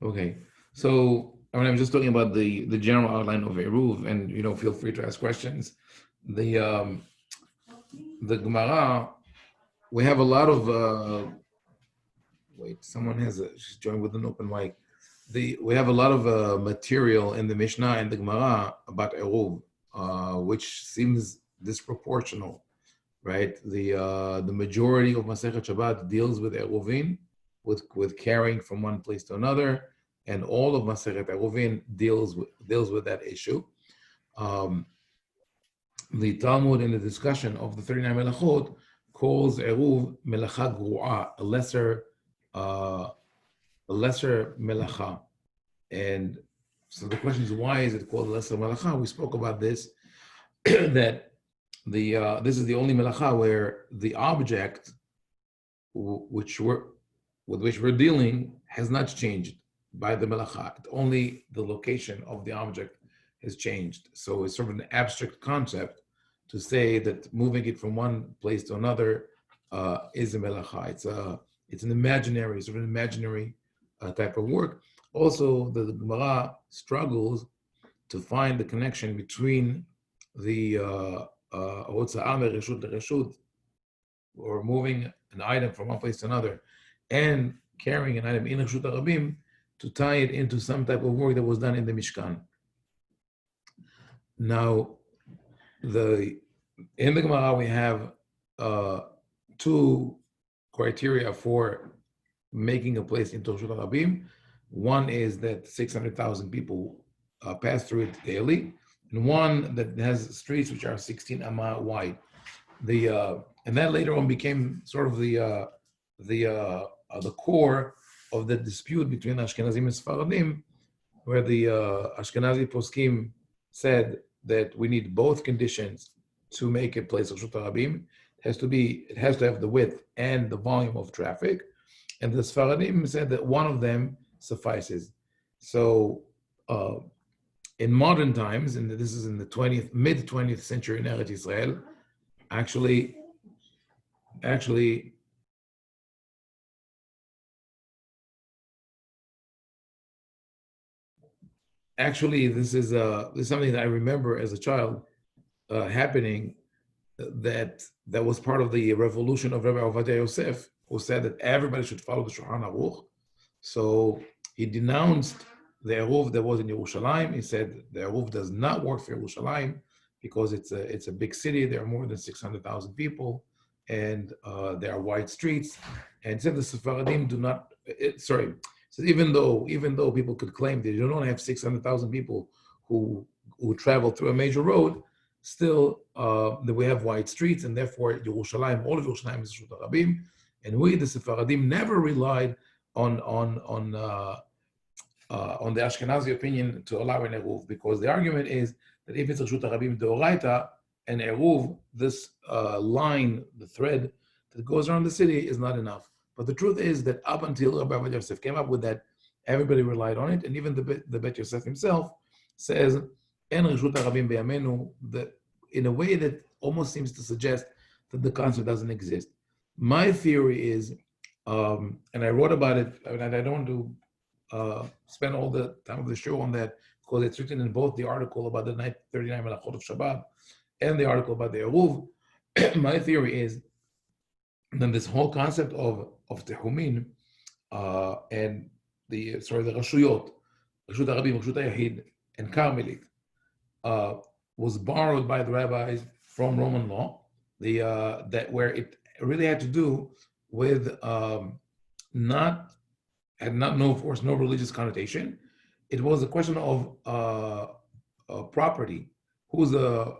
Okay. So, I mean, I'm just talking about the general outline of Eruv, and feel free to ask questions. The the Gemara, we have a lot of wait, someone she's joined with an open mic. We have a lot of material in the Mishnah and the Gemara about Eruv, which seems disproportional, right? The majority of Masechet Shabbat deals with Eruvin, with carrying from one place to another, and all of Masechet Eruvin deals with that issue. The Talmud, in the discussion of the 39 Melachot, calls Eruv Melacha Gru'a, a lesser Melacha. And so the question is, why is it called lesser Melacha? We spoke about this, that this is the only Melacha where the object with which we're dealing has not changed by the Melacha. Only the location of the object has changed. So it's sort of an abstract concept to say that moving it from one place to another is a melacha. It's an imaginary, type of work. Also, the Gemara struggles to find the connection between the hotza'ah mereshut lereshut, or moving an item from one place to another, and carrying an item in reshut harabim, to tie it into some type of work that was done in the Mishkan. Now, in the Gemara, we have two criteria for making a place into Reshut Harabim. One is that 600,000 people pass through it daily, and one that has streets which are 16 amma wide. And that later on became sort of the core of the dispute between Ashkenazim and Sfaradim, where the Ashkenazi poskim said that we need both conditions to make a place of Reshut Harabim. It has to have the width and the volume of traffic. And the Sfaradim said that one of them suffices. So in modern times, and this is in the mid 20th century in Eretz Israel, actually, this is something that I remember as a child happening, that was part of the revolution of Rabbi Ovadia Yosef, who said that everybody should follow the Shulchan Aruch. So he denounced the Eruv that was in Yerushalayim. He said the Eruv does not work for Yerushalayim because it's a big city. There are more than 600,000 people, and there are wide streets. And said the Sephardim do not. So even though people could claim that you don't have 600,000 people who travel through a major road, still that we have wide streets, and therefore Yerushalayim, all of Yerushalayim is Reshut Harabim, and we, the Sephardim, never relied on the Ashkenazi opinion to allow an Eruv, because the argument is that if it's Reshut Harabim Deoraita, an Eruv, this line, the thread that goes around the city, is not enough. But the truth is that up until Rabbi Ovadia Yosef came up with that, everybody relied on it, and even the Bet Yosef himself says, En Reshut Harabim beyamenu, in a way that almost seems to suggest that the concept doesn't exist. My theory is, and I wrote about it, and I don't want to spend all the time of the show on that, because it's written in both the article about the 39 Melachot of Shabbat and the article about the Eruv. My theory is that this whole concept of Tehumin and the Rashuyot, Reshut Harabim, Reshut Hayahid, and Carmelit, was borrowed by the rabbis from Roman law, that where it really had to do with no religious connotation. It was a question of property. Who's a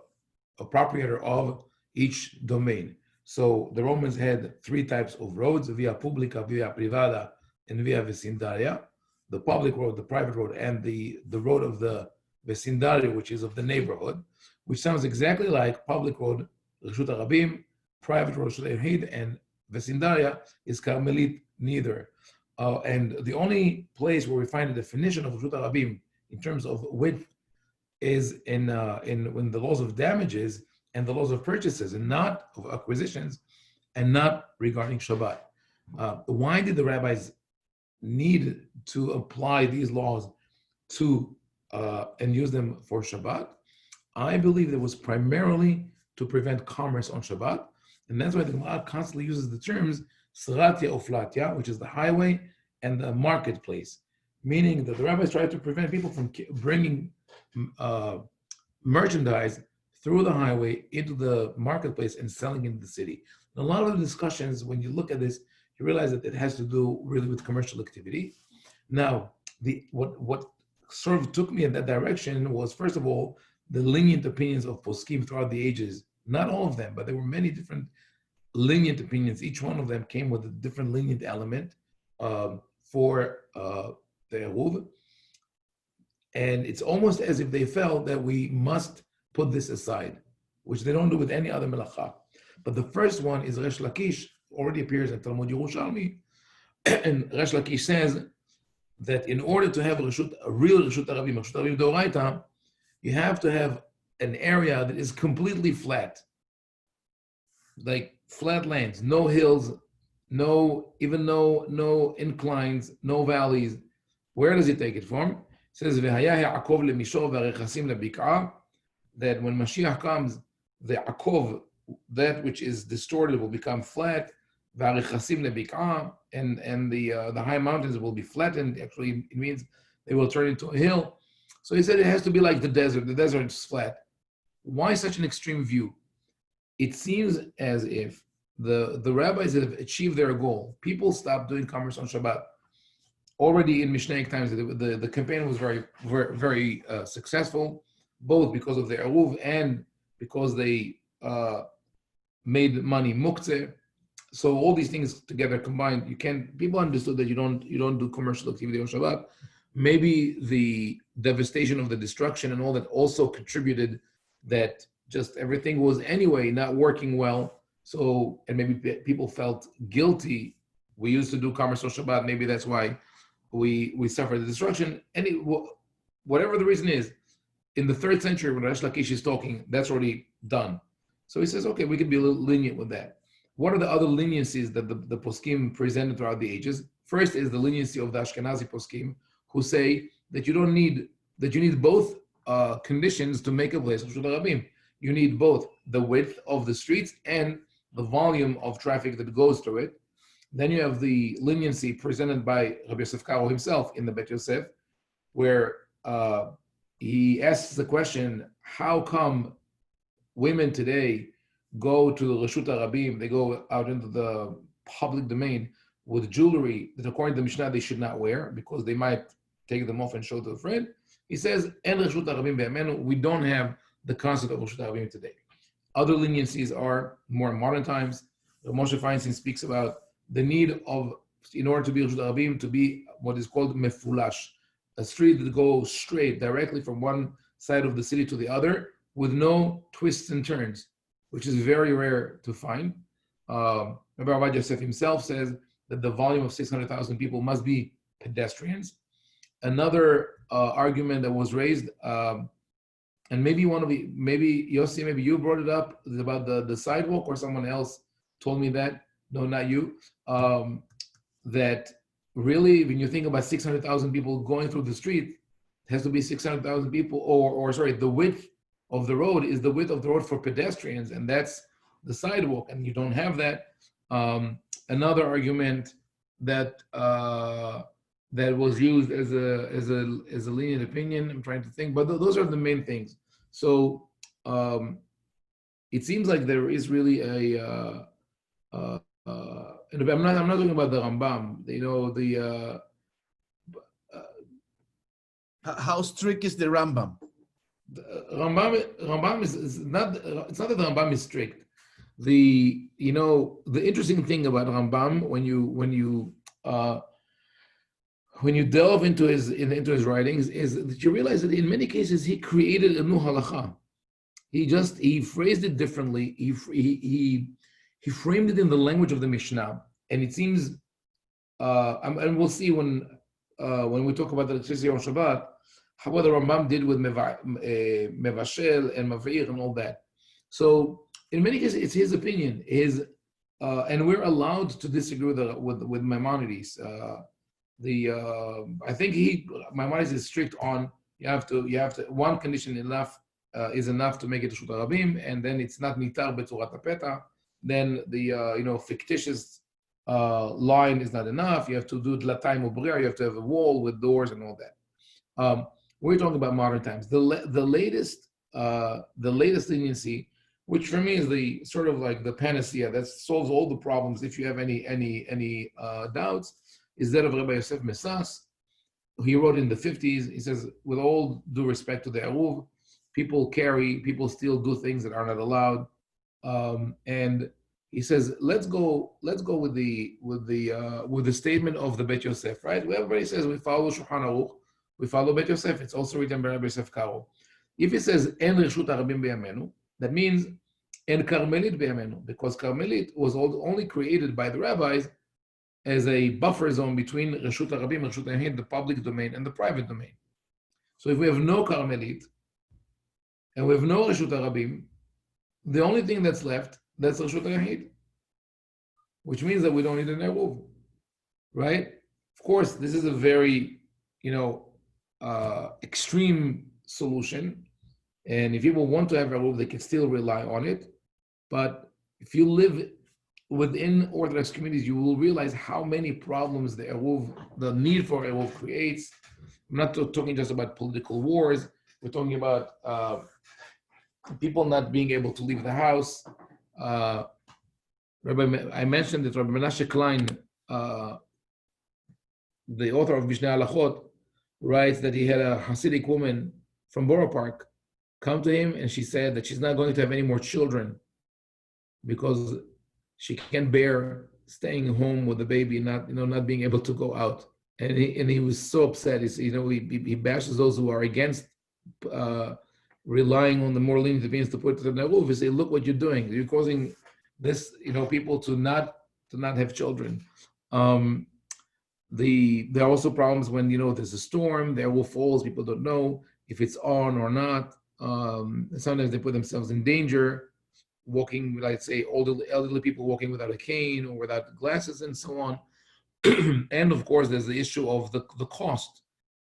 proprietor of each domain? So the Romans had three types of roads: via publica, via privada, and via vecindaria. The public road, the private road, and the road of the vecindario, which is of the neighborhood, which sounds exactly like public road, Reshut Harabim, private road, Reshut Hayahid, and vecindaria is Carmelit, neither. And the only place where we find a definition of Reshut Harabim in terms of width is in the laws of damages and the laws of purchases, and not of acquisitions, and not regarding Shabbat. Why did the rabbis need to apply these laws to and use them for Shabbat, I believe it was primarily to prevent commerce on Shabbat, and that's why the Gemara constantly uses the terms Sratya Oflatya, which is the highway and the marketplace, meaning that the rabbis tried to prevent people from bringing merchandise through the highway into the marketplace and selling into the city. And a lot of the discussions, when you look at this, you realize that it has to do really with commercial activity. Now, what sort of took me in that direction was, first of all, the lenient opinions of poskim throughout the ages. Not all of them, but there were many different lenient opinions. Each one of them came with a different lenient element for the Eruv. And it's almost as if they felt that we must put this aside, which they don't do with any other melacha. But the first one is Resh Lakish, already appears in Talmud Yerushalmi. And Resh Lakish says that in order to have a real Reshut Arabim Doraita, you have to have an area that is completely flat, like flat lands, no hills, no inclines, no valleys. Where does he take it from? It says that when Mashiach comes, the Akov, that which is distorted, will become flat, and the high mountains will be flattened. Actually, it means they will turn into a hill. So he said it has to be like the desert. The desert is flat. Why such an extreme view? It seems as if the rabbis that have achieved their goal, people stopped doing commerce on Shabbat. Already in Mishnaic times, the campaign was very, very, very successful, both because of the Eruv and because they made money muktzeh. So all these things together combined, people understood that you don't do commercial activity on Shabbat. Maybe the devastation of the destruction and all that also contributed, that just everything was anyway not working well. So, and maybe people felt guilty. We used to do commerce on Shabbat. Maybe that's why we suffered the destruction. Whatever the reason is, in the 3rd century when Resh Lakish is talking, that's already done. So he says, okay, we can be a little lenient with that. What are the other leniencies that the poskim presented throughout the ages? First is the leniency of the Ashkenazi poskim, who say that you need both conditions to make a place of Reshut Rabim. You need both the width of the streets and the volume of traffic that goes through it. Then you have the leniency presented by Rabbi Yosef Karo himself in the Bet Yosef, where he asks the question, how come women today go to the Reshut Rabim, they go out into the public domain with jewelry that according to the Mishnah they should not wear because they might take them off and show to a friend? He says, En Reshut Rabim be'amenu, we don't have the concept of Reshut Rabim today. Other leniencies are more modern times. Moshe Feinstein speaks about the need of, in order to be Reshut Rabim, to be what is called mefulash, a street that goes straight directly from one side of the city to the other with no twists and turns, which is very rare to find. Rabbi Ovadia himself says that the volume of 600,000 people must be pedestrians. Another argument that was raised, and maybe Yossi, maybe you brought it up, is about the sidewalk, or someone else told me that. No, not you. That really, when you think about 600,000 people going through the street, it has to be 600,000 people, or the width of the road is the width of the road for pedestrians, and that's the sidewalk, and you don't have that. Another argument that that was used as a lenient opinion, I'm trying to think, but those are the main things. So it seems like there is really and I'm not talking about the Rambam. How strict is the Rambam? Rambam is not. It's not that the Rambam is strict. The interesting thing about Rambam, when you delve into his writings, is that you realize that in many cases he created a new halacha. He phrased it differently. He framed it in the language of the Mishnah, and it seems, and we'll see when we talk about the electricity on Shabbat, what the Rambam did with Mevashel and Mavir and all that. So in many cases, it's his opinion, and we're allowed to disagree with Maimonides. I think my mind is strict on you have to one condition is enough to make it Reshut Harabim, and then it's not nitar betzurat hapeta. Then the fictitious line is not enough. You have to do dlatayim ubria. You have to have a wall with doors and all that. We're talking about modern times. The latest leniency, which for me is the sort of like the panacea that solves all the problems. If you have any doubts, is that of Rabbi Yosef Mesas. He wrote in the 50s. He says, with all due respect to the Eruv, people still do things that are not allowed, and he says, let's go with the statement of the Bet Yosef, right? Everybody says we follow Shulchan Aruch, we follow Bet Yosef. It's also written by Rabbi Yosef Karo. If it says En Reshut Harabim B'Yamenu, that means En Karmelit B'Yamenu, because Karmelit was only created by the rabbis as a buffer zone between Reshut Harabim, Reshut Yahid, the public domain, and the private domain. So if we have no Karmelit and we have no Reshut Harabim, the only thing that's left, that's Reshut Yahid, which means that we don't need an Eruv, right? Of course, this is a very, extreme solution, and if people want to have Eruv, they can still rely on it. But if you live within Orthodox communities, you will realize how many problems the need for Eruv creates. I'm not talking just about political wars. We're talking about people not being able to leave the house. I mentioned that Rabbi Menashe Klein, the author of Mishneh Halachot, writes that he had a Hasidic woman from Borough Park come to him, and she said that she's not going to have any more children because she can't bear staying home with the baby and not being able to go out. And he was so upset. He bashes those who are against relying on the more lenient means to put it in the Eruv. He say, look what you're doing. You're causing this, people to not have children. There are also problems when there's a storm, the Eruv falls, people don't know if it's on or not. Sometimes they put themselves in danger, walking, let's say, elderly people walking without a cane or without glasses and so on. And of course, there's the issue of the cost,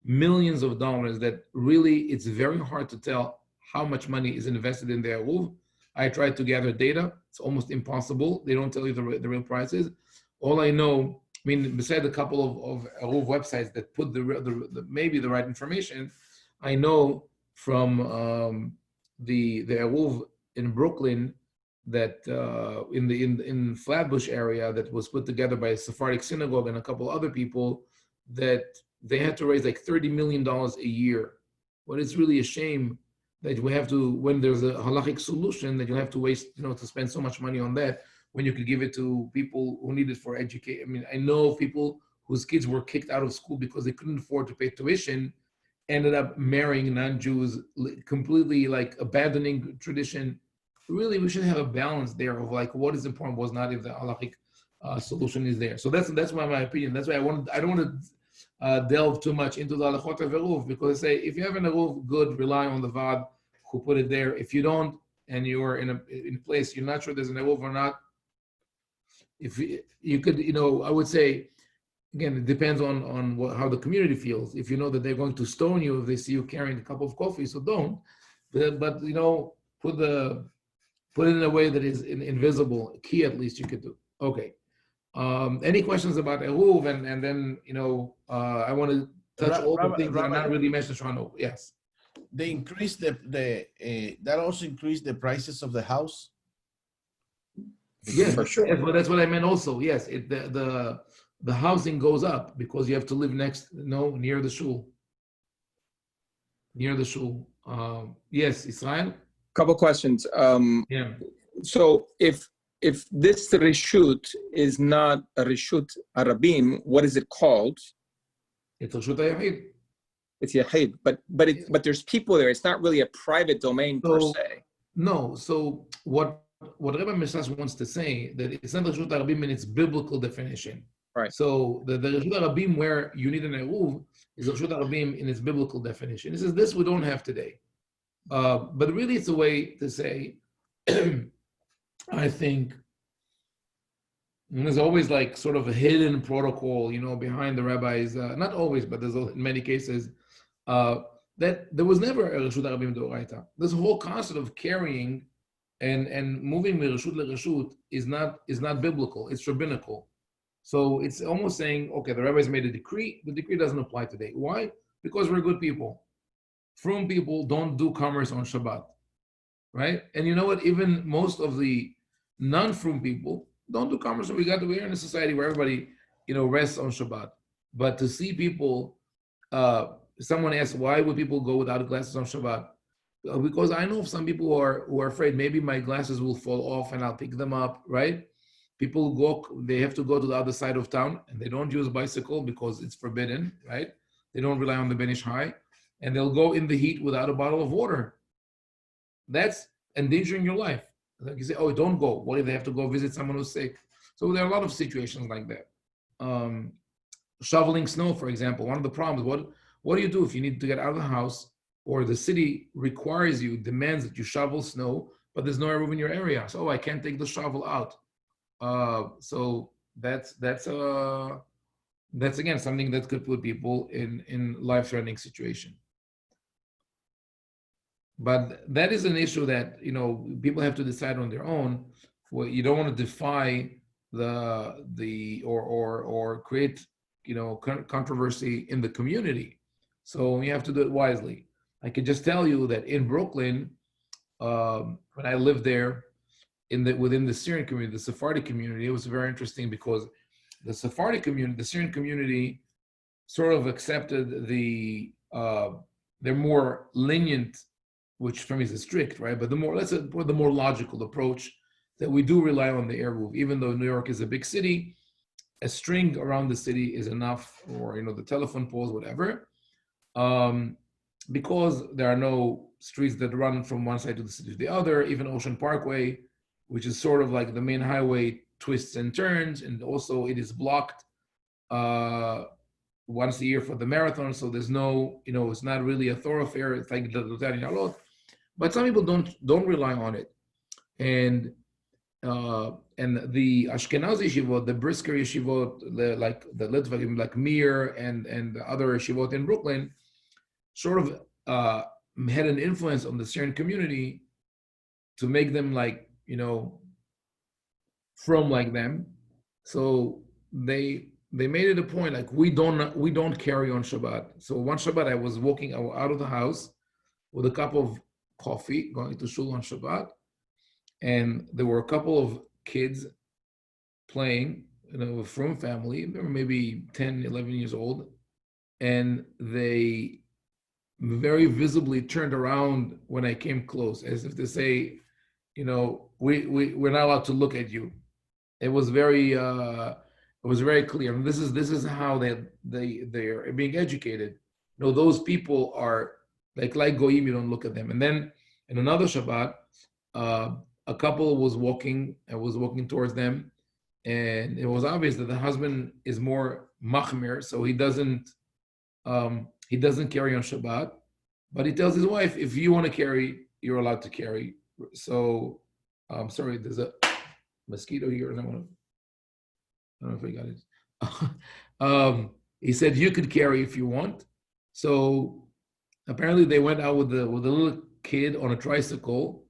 millions of dollars that really it's very hard to tell how much money is invested in the Eruv. I tried to gather data. It's almost impossible. They don't tell you the real prices. All I know, besides a couple of Eruv websites that put maybe the right information, I know from the Eruv in Brooklyn that in Flatbush area that was put together by a Sephardic synagogue and a couple other people, that they had to raise like $30 million a year. But it's really a shame that we have to, when there's a halachic solution, that you have to waste, to spend so much money on that when you could give it to people who need it for education. I know people whose kids were kicked out of school because they couldn't afford to pay tuition, ended up marrying non-Jews, completely like abandoning tradition. Really, we should have a balance there of like what is important, what's not, if the halachic solution is there. So that's my opinion. That's why I don't want to delve too much into the halachot of Eruv, because I say if you have an Eruv, good, rely on the Vad who put it there. If you don't, and you're in a place you're not sure there's an Eruv or not, if you could, I would say, again, it depends on how the community feels. If you know that they're going to stone you if they see you carrying a cup of coffee, so don't. But put it in a way that is invisible. Key, at least you could do. Okay. Any questions about Eruv, and then I want to touch all the things that are not really mentioned. Yes. They increase that also increased the prices of the house. Yes, for sure. Yes, but that's what I meant also. Yes, the housing goes up because you have to live near the shul. Near the shul. Yes, Israel. Couple questions. Yeah. So if this reshut is not a reshut Harabim, what is it called? It's Reshut Yahid. It's Yahid, but there's people there. It's not really a private domain per se. No. So what Rabbi Mesas wants to say, that it's not Reshut Harabim in its biblical definition. Right. So the Reshut Harabim where you need an Eruv is Reshut Harabim in its biblical definition. He says this we don't have today. But really it's a way to say, I think, And there's always like sort of a hidden protocol, behind the rabbis. Not always, but there's in many cases that there was never a Reshut Harabim D'Oraita. This whole concept of carrying and moving Reshut LeReshut is not biblical. It's rabbinical. So it's almost saying, okay, the rabbis made a decree. The decree doesn't apply today. Why? Because we're good people. Frum people don't do commerce on Shabbat, right? And you know what? Even most of the non-frum people don't do commerce. We're in a society where everybody, rests on Shabbat. But to see people, someone asked, why would people go without glasses on Shabbat? Because I know of some people who are afraid maybe my glasses will fall off and I'll pick them up, right? People they have to go to the other side of town and they don't use bicycle because it's forbidden, right? They don't rely on the Ben Ish Chai, and they'll go in the heat without a bottle of water. That's endangering your life. Like you say, oh, don't go. What if they have to go visit someone who's sick? So there are a lot of situations like that. Shoveling snow, for example, one of the problems, what do you do if you need to get out of the house or the city demands that you shovel snow, but there's no Eruv in your area? So I can't take the shovel out. So that's again something that could put people in life-threatening situation. But that is an issue that people have to decide on their own. Well, you don't want to defy or create controversy in the community. So you have to do it wisely. I can just tell you that in Brooklyn, when I lived there, within the Syrian community, the Sephardic community, it was very interesting because the Sephardic community, the Syrian community, sort of accepted they're more lenient, which for me is strict, right? But the more logical approach that we do rely on the Eruv, even though New York is a big city, a string around the city is enough, or the telephone poles, whatever, because there are no streets that run from one side to the city to the other. Even Ocean Parkway, which is sort of like the main highway, twists and turns, and also it is blocked once a year for the marathon. So there's no, it's not really a thoroughfare. It's like the Alot. But some people don't rely on it, and the Ashkenazi yeshivot, the Brisker yeshivot, the Litvak, like Mir and the other yeshivot in Brooklyn, sort of had an influence on the Syrian community to make them from like them. So they made it a point, like we don't carry on Shabbat. So one Shabbat I was walking out of the house with a cup of coffee, going to shul on Shabbat, and there were a couple of kids playing, a frum family. They were maybe 10, 11 years old, and they very visibly turned around when I came close, as if to say, we're not allowed to look at you. It was very clear. And this is how they're being educated. Those people are like goyim. You don't look at them. And then in another Shabbat, a couple was walking towards them, and it was obvious that the husband is more machmir, so he doesn't carry on Shabbat, but he tells his wife, if you want to carry, you're allowed to carry. So, sorry, there's a mosquito here. I don't know if I got it. He said you could carry if you want. So apparently they went out with the little kid on a tricycle,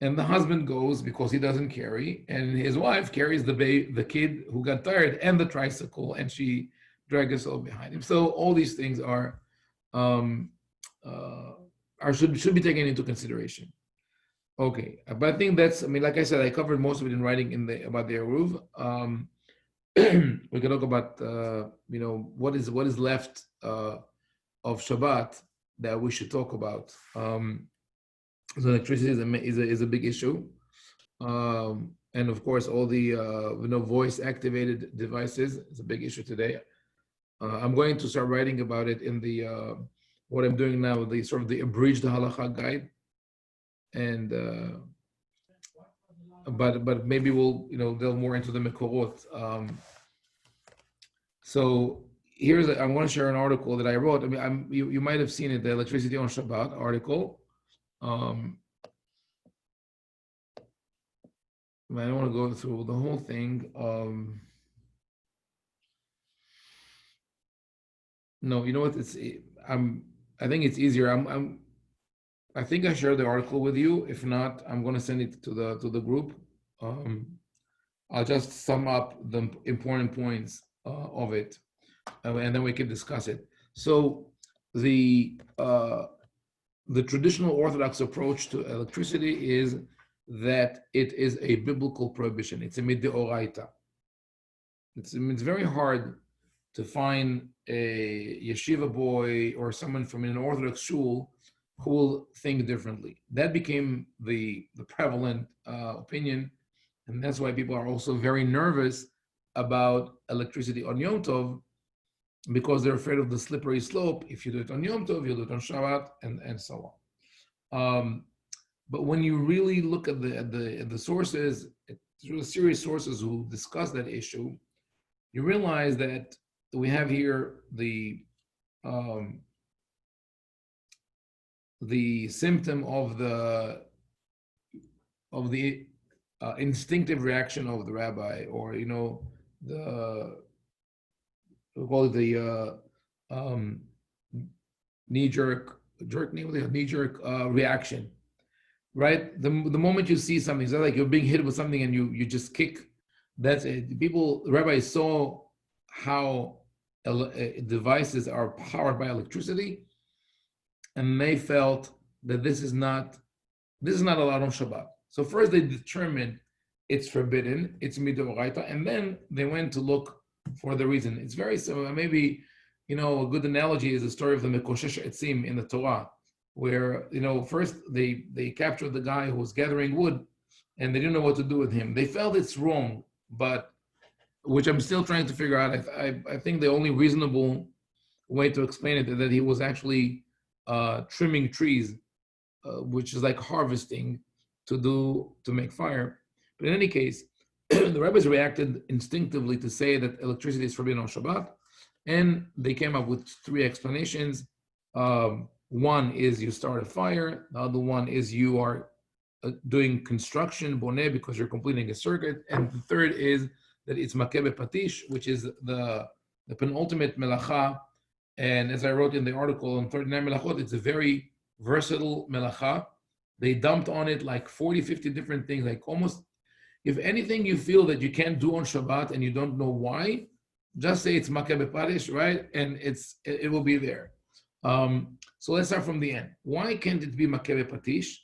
and the husband goes because he doesn't carry, and his wife carries the kid who got tired and the tricycle, and she dragged herself behind him. So all these things should be taken into consideration. Okay, but I think like I said, I covered most of it in writing about the Eruv. We can talk about what is left of Shabbat that we should talk about. So electricity is a big issue, and of course all the voice activated devices is a big issue today. I'm going to start writing about it in the what I'm doing now, the sort of the abridged halacha guide, and but maybe we'll delve more into the mekorot. So I'm going to share an article that I wrote. I mean, you might have seen it, the Electricity on Shabbat article. I don't want to go through the whole thing. No, you know what? I think it's easier. I think I shared the article with you. If not, I'm going to send it to the group. I'll just sum up the important points of it, and then we can discuss it. So the traditional Orthodox approach to electricity is that it is a biblical prohibition. It's a mideoraita. It's very hard to find a yeshiva boy or someone from an Orthodox shul who will think differently. That became the prevalent opinion, and that's why people are also very nervous about electricity on Yom Tov, because they're afraid of the slippery slope. If you do it on Yom Tov, you'll do it on Shabbat, and so on. But when you really look at the sources, through serious sources who discuss that issue, you realize that we have here the symptom of the instinctive reaction of the rabbi, or we call it the knee-jerk reaction, right? The moment you see something, it's like you're being hit with something and you just kick. That's it. The rabbis saw how devices are powered by electricity, and they felt that this is not allowed on Shabbat. So first they determined it's forbidden, it's midoraita, and then they went to look for the reason. It's very similar. Maybe a good analogy is the story of the Mekoshesh Etzim in the Torah, where first they captured the guy who was gathering wood, and they didn't know what to do with him. They felt it's wrong, but which I'm still trying to figure out. I think the only reasonable way to explain it is that he was actually trimming trees, which is like harvesting to make fire. But in any case, the rabbis reacted instinctively to say that electricity is forbidden on Shabbat, and they came up with three explanations. One is you start a fire. The other one is you are doing construction, boneh, because you're completing a circuit. And the third is that it's makeh patish, which is the penultimate melacha. And as I wrote in the article on 39 melachot, it's a very versatile melacha. They dumped on it like 40, 50 different things, like almost, if anything you feel that you can't do on Shabbat and you don't know why, just say it's makeh patish, right? And it will be there. So let's start from the end. Why can't it be makeh patish?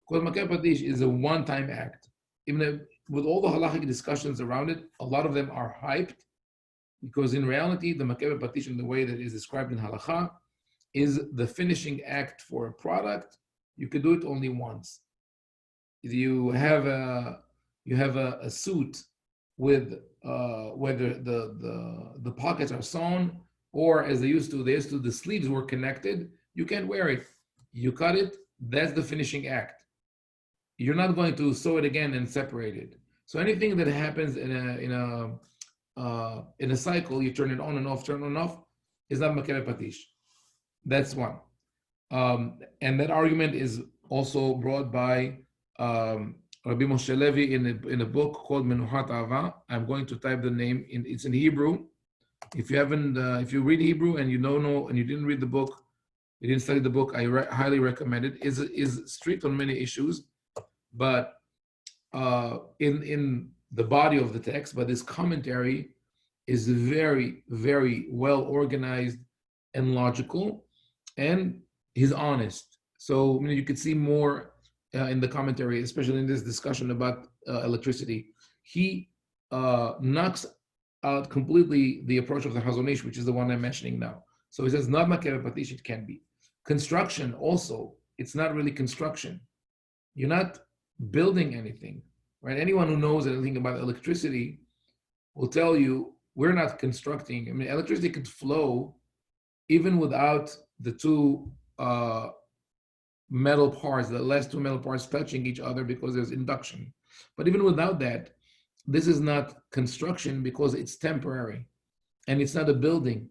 Because makeh patish is a one-time act. Even with all the halachic discussions around it, a lot of them are hyped, because in reality, the makeh patish, in the way that is described in halacha, is the finishing act for a product. You could do it only once. If you have a suit with whether the pockets are sewn, or as they used to, the sleeves were connected, you can't wear it. You cut it, that's the finishing act. You're not going to sew it again and separate it. So anything that happens in a cycle, you turn it on and off, is not makeh patish. That's one. And that argument is also brought by Rabbi Moshe Levi in a book called Menuhat Ava. I'm going to type the name it's in Hebrew. If you read Hebrew and you don't know, and you didn't read the book, you didn't study the book, I highly recommend it. Is strict on many issues, but in the body of the text, but this commentary is very, very well organized and logical, and he's honest. So you could see more in the commentary, especially in this discussion about electricity. He knocks out completely the approach of the Chazon Ish, which is the one I'm mentioning now. So he says, not makeh patish, it can be. Construction also, it's not really construction. You're not building anything, right? Anyone who knows anything about electricity will tell you, we're not constructing. I mean, electricity could flow even without the two metal parts, the last two metal parts touching each other, because there's induction. But even without that, this is not construction, because it's temporary, and it's not a building,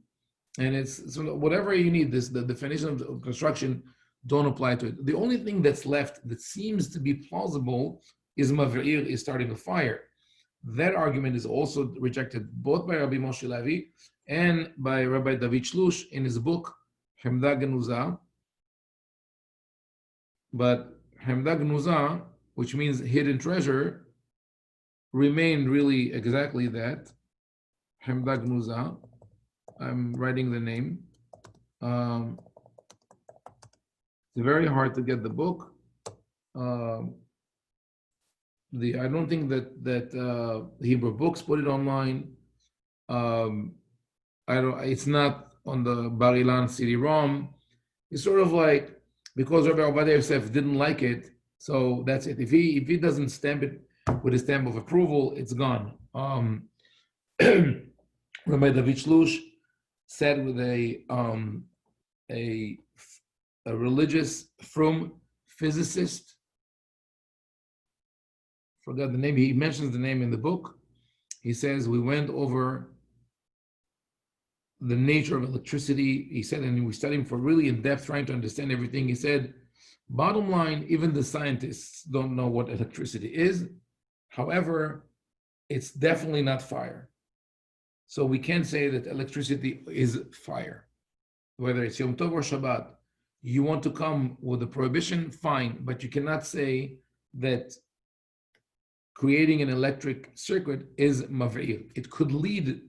and it's so whatever you need. The definition of construction don't apply to it. The only thing that's left that seems to be plausible is mav'ir, is starting a fire. That argument is also rejected both by Rabbi Moshe Levi and by Rabbi David Shlush in his book Hemda Genuza. But Hemda Genuza, which means hidden treasure, remained really exactly that. Hemda Genuza. I'm writing the name. It's very hard to get the book. I don't think that Hebrew Books put it online. It's not on the Bar Ilan CD-ROM. It's sort of like, because Rabbi Ovadia Yosef didn't like it, so that's it. If he doesn't stamp it with a stamp of approval, it's gone. Rabbi David Shlush said with a religious frum physicist, forgot the name, he mentions the name in the book. He says, we went over the nature of electricity. He said, and we studied for really in depth, trying to understand everything. He said, bottom line, even the scientists don't know what electricity is. However, it's definitely not fire. So we can say that electricity is fire. Whether it's Yom Tov or Shabbat, you want to come with a prohibition, fine, but you cannot say that creating an electric circuit is mav'ir. It could lead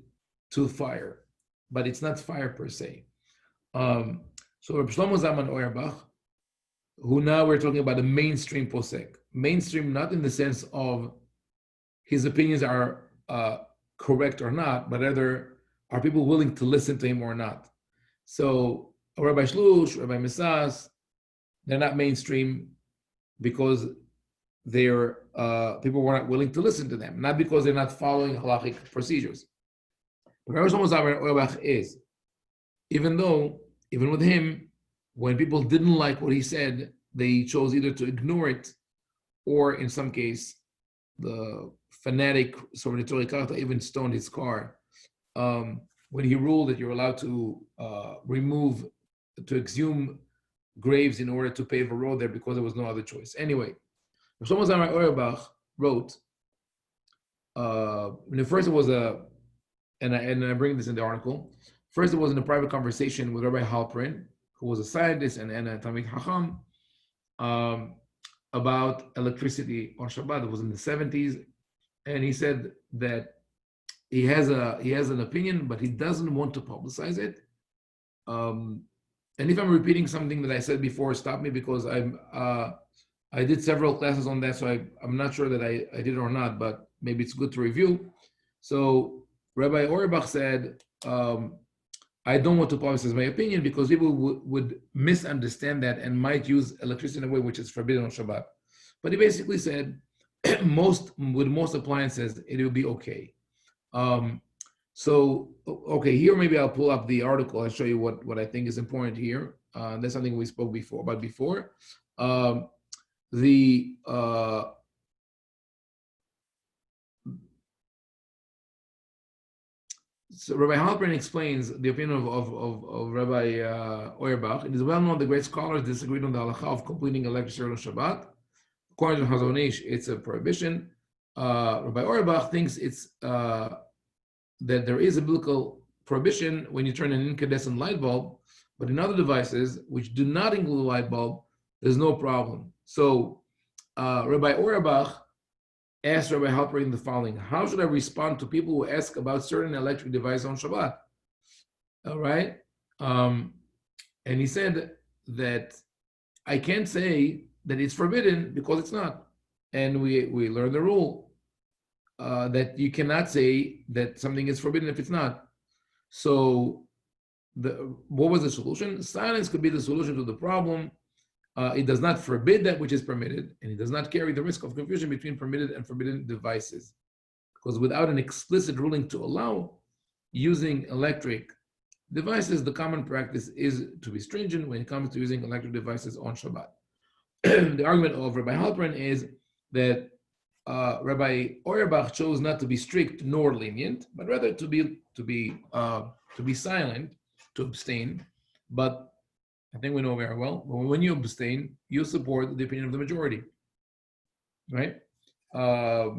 to fire, but it's not fire per se. So Rabbi Shlomo Zalman Auerbach, who now we're talking about a mainstream posek, mainstream not in the sense of his opinions are correct or not, but rather are people willing to listen to him or not. So Rabbi Shlush, Rabbi Misas, they're not mainstream because they're people were not willing to listen to them, not because they're not following halachic procedures. But Rabbi Shlomo Zalman Auerbach is, even with him, when people didn't like what he said, they chose either to ignore it, or in some case, the fanatic Torah Karta even stoned his car when he ruled that you're allowed to exhume graves in order to pave a road there because there was no other choice. Anyway, Shlomo Zalman Auerbach wrote, first it was and I bring this in the article. First, it was in a private conversation with Rabbi Halperin, who was a scientist and a Talmid Chacham, about electricity on Shabbat. It was in the 70s, and he said that he has an opinion, but he doesn't want to publicize it. And if I'm repeating something that I said before, stop me, because I did several classes on that, so I'm not sure that I did it or not, but maybe it's good to review. So Rabbi Auerbach said, I don't want to publicize my opinion because people would misunderstand that and might use electricity in a way which is forbidden on Shabbat. But he basically said, with most appliances, it will be okay. Okay, here maybe I'll pull up the article and show you what I think is important here. That's something we spoke about before. So Rabbi Halperin explains the opinion of Rabbi Auerbach. It is well known the great scholars disagreed on the halacha of completing electricity on Shabbat. According to Chazon Ish, it's a prohibition. Rabbi Auerbach thinks it's that there is a biblical prohibition when you turn an incandescent light bulb, but in other devices which do not include a light bulb, there's no problem. So Rabbi Auerbach asked Rabbi Halperin the following: how should I respond to people who ask about certain electric devices on Shabbat? All right. And he said that I can't say that it's forbidden because it's not. And we learned the rule that you cannot say that something is forbidden if it's not. So what was the solution? Silence could be the solution to the problem. It does not forbid that which is permitted, and it does not carry the risk of confusion between permitted and forbidden devices. Because without an explicit ruling to allow using electric devices, the common practice is to be stringent when it comes to using electric devices on Shabbat. The argument of Rabbi Halperin is that Rabbi Auerbach chose not to be strict nor lenient, but rather to be silent, to abstain. But I think we know very well, when you abstain, you support the opinion of the majority, right? a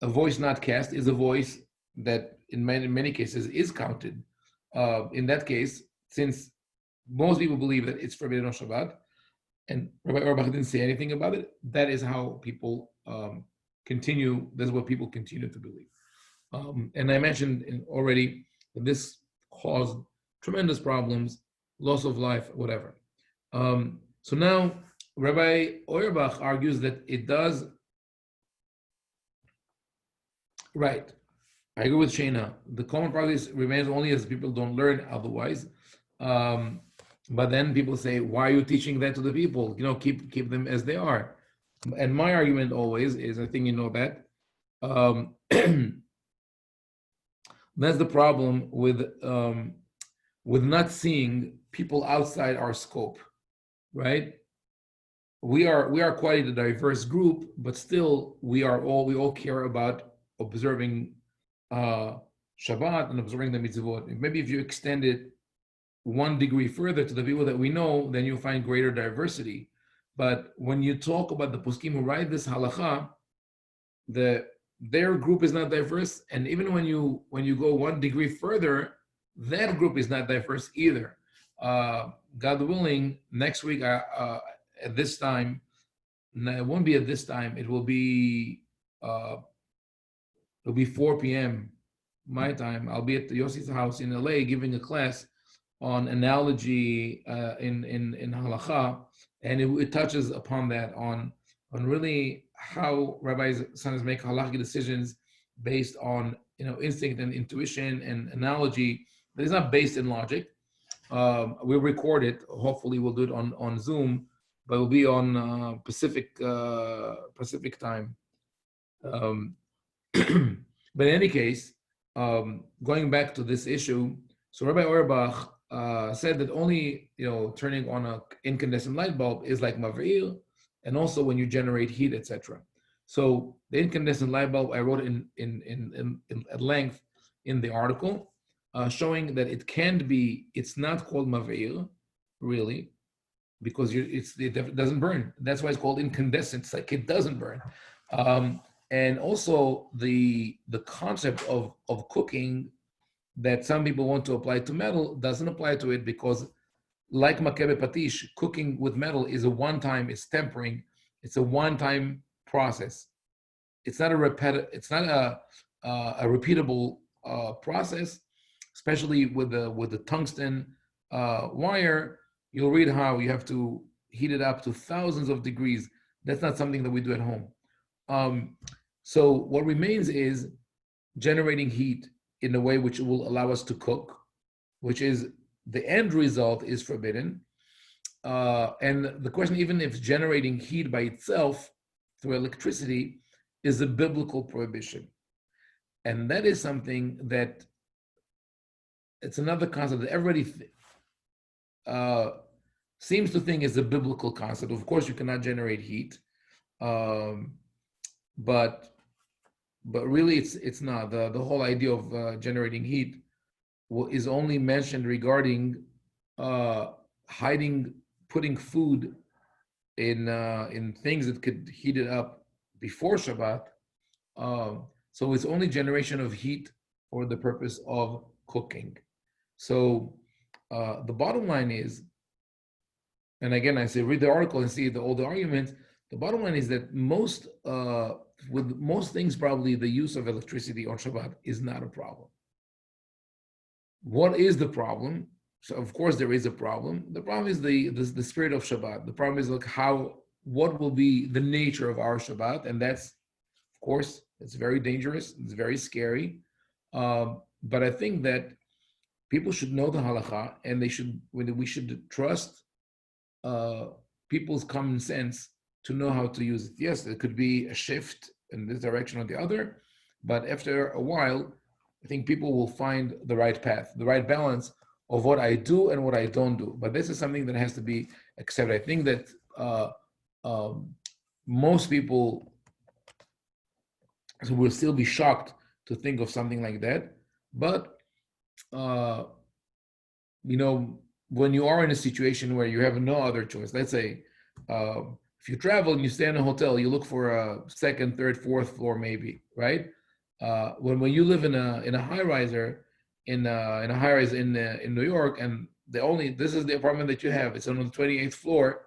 voice not cast is a voice that in many cases is counted. In that case, since most people believe that it's forbidden on Shabbat, and Rabbi Auerbach didn't say anything about it, that is how people continue, that's what people continue to believe. And I mentioned already that this caused tremendous problems, loss of life, whatever. So now Rabbi Auerbach argues that it does. Right. I agree with Shana. The common practice remains only as people don't learn otherwise. But then people say, why are you teaching that to the people? Keep them as they are. And my argument always is, I think you know that, that's the problem with not seeing people outside our scope, right? We are quite a diverse group, but still we all care about observing Shabbat and observing the mitzvot. Maybe if you extend it 1 degree further to the people that we know, then you'll find greater diversity. But when you talk about the poskim who write this halacha, their group is not diverse, and even when you go 1 degree further, that group is not diverse either. God willing, next week at this time, no, it won't be at this time. It'll be 4 p.m. my time. I'll be at Yossi's house in LA giving a class on analogy in halacha, and it touches upon that on really how rabbis sometimes make halachic decisions based on instinct and intuition and analogy that is not based in logic. We'll record it. Hopefully, we'll do it on Zoom, but it'll be on Pacific time. But in any case, going back to this issue, so Rabbi Auerbach said that only turning on an incandescent light bulb is like mav'ir, and also when you generate heat, etc. So the incandescent light bulb I wrote in at length in the article, showing that it can't be. It's not called mav'ir, really, because it doesn't burn. That's why it's called incandescent. It's like it doesn't burn. And also the concept of cooking that some people want to apply to metal doesn't apply to it, because like makebe patish, cooking with metal is a one-time, it's tempering, it's a one-time process. It's not a repeatable process, especially with the tungsten wire. You'll read how you have to heat it up to thousands of degrees. That's not something that we do at home. So what remains is generating heat in a way which will allow us to cook, which is the end result is forbidden. And the question, even if generating heat by itself through electricity, is a biblical prohibition. And that is something that it's another concept that everybody seems to think is a biblical concept. Of course, you cannot generate heat, but really it's not. The whole idea of generating heat is only mentioned regarding putting food in things that could heat it up before Shabbat. So it's only generation of heat for the purpose of cooking. So the bottom line is, and again I say read the article and see all the arguments. The bottom line is that with most things, probably the use of electricity on Shabbat is not a problem. What is the problem? So of course there is a problem. The problem is the spirit of Shabbat. The problem is what will be the nature of our Shabbat, and that's, of course, it's very dangerous. It's very scary. But I think that people should know the halacha, and we should trust people's common sense to know how to use it. Yes, there could be a shift in this direction or the other, but after a while, I think people will find the right path, the right balance of what I do and what I don't do. But this is something that has to be accepted. I think that most people will still be shocked to think of something like that. But when you are in a situation where you have no other choice, let's say If you travel and you stay in a hotel, you look for a second, third, fourth floor, maybe, right? When you live in a high riser, in a high rise in New York, and this is the apartment that you have. It's on the 28th floor.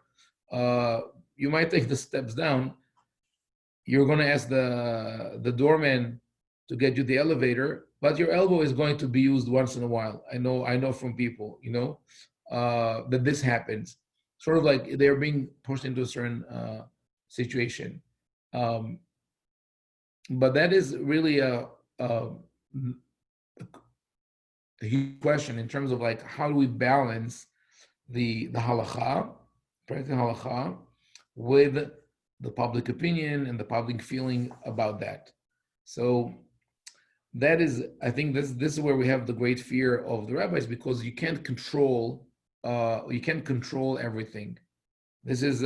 You might take the steps down. You're going to ask the doorman to get you the elevator, but your elbow is going to be used once in a while. I know from people, that this happens. Sort of like they're being pushed into a certain situation. But that is really a huge question in terms of like how do we balance the halakha, practical halakha, with the public opinion and the public feeling about that. So that is, I think this is where we have the great fear of the rabbis, because you can't control everything. This is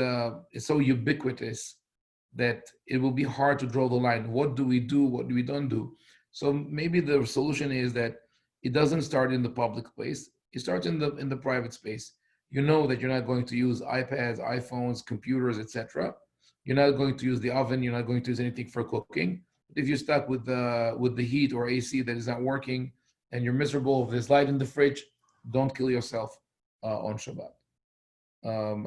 it's so ubiquitous that it will be hard to draw the line. What do we do? What do we don't do? So maybe the solution is that it doesn't start in the public place. It starts in the private space. You know that you're not going to use iPads, iPhones, computers, etc. You're not going to use the oven. You're not going to use anything for cooking. If you're stuck with the heat or AC that is not working and you're miserable, if there's light in the fridge, don't kill yourself on Shabbat.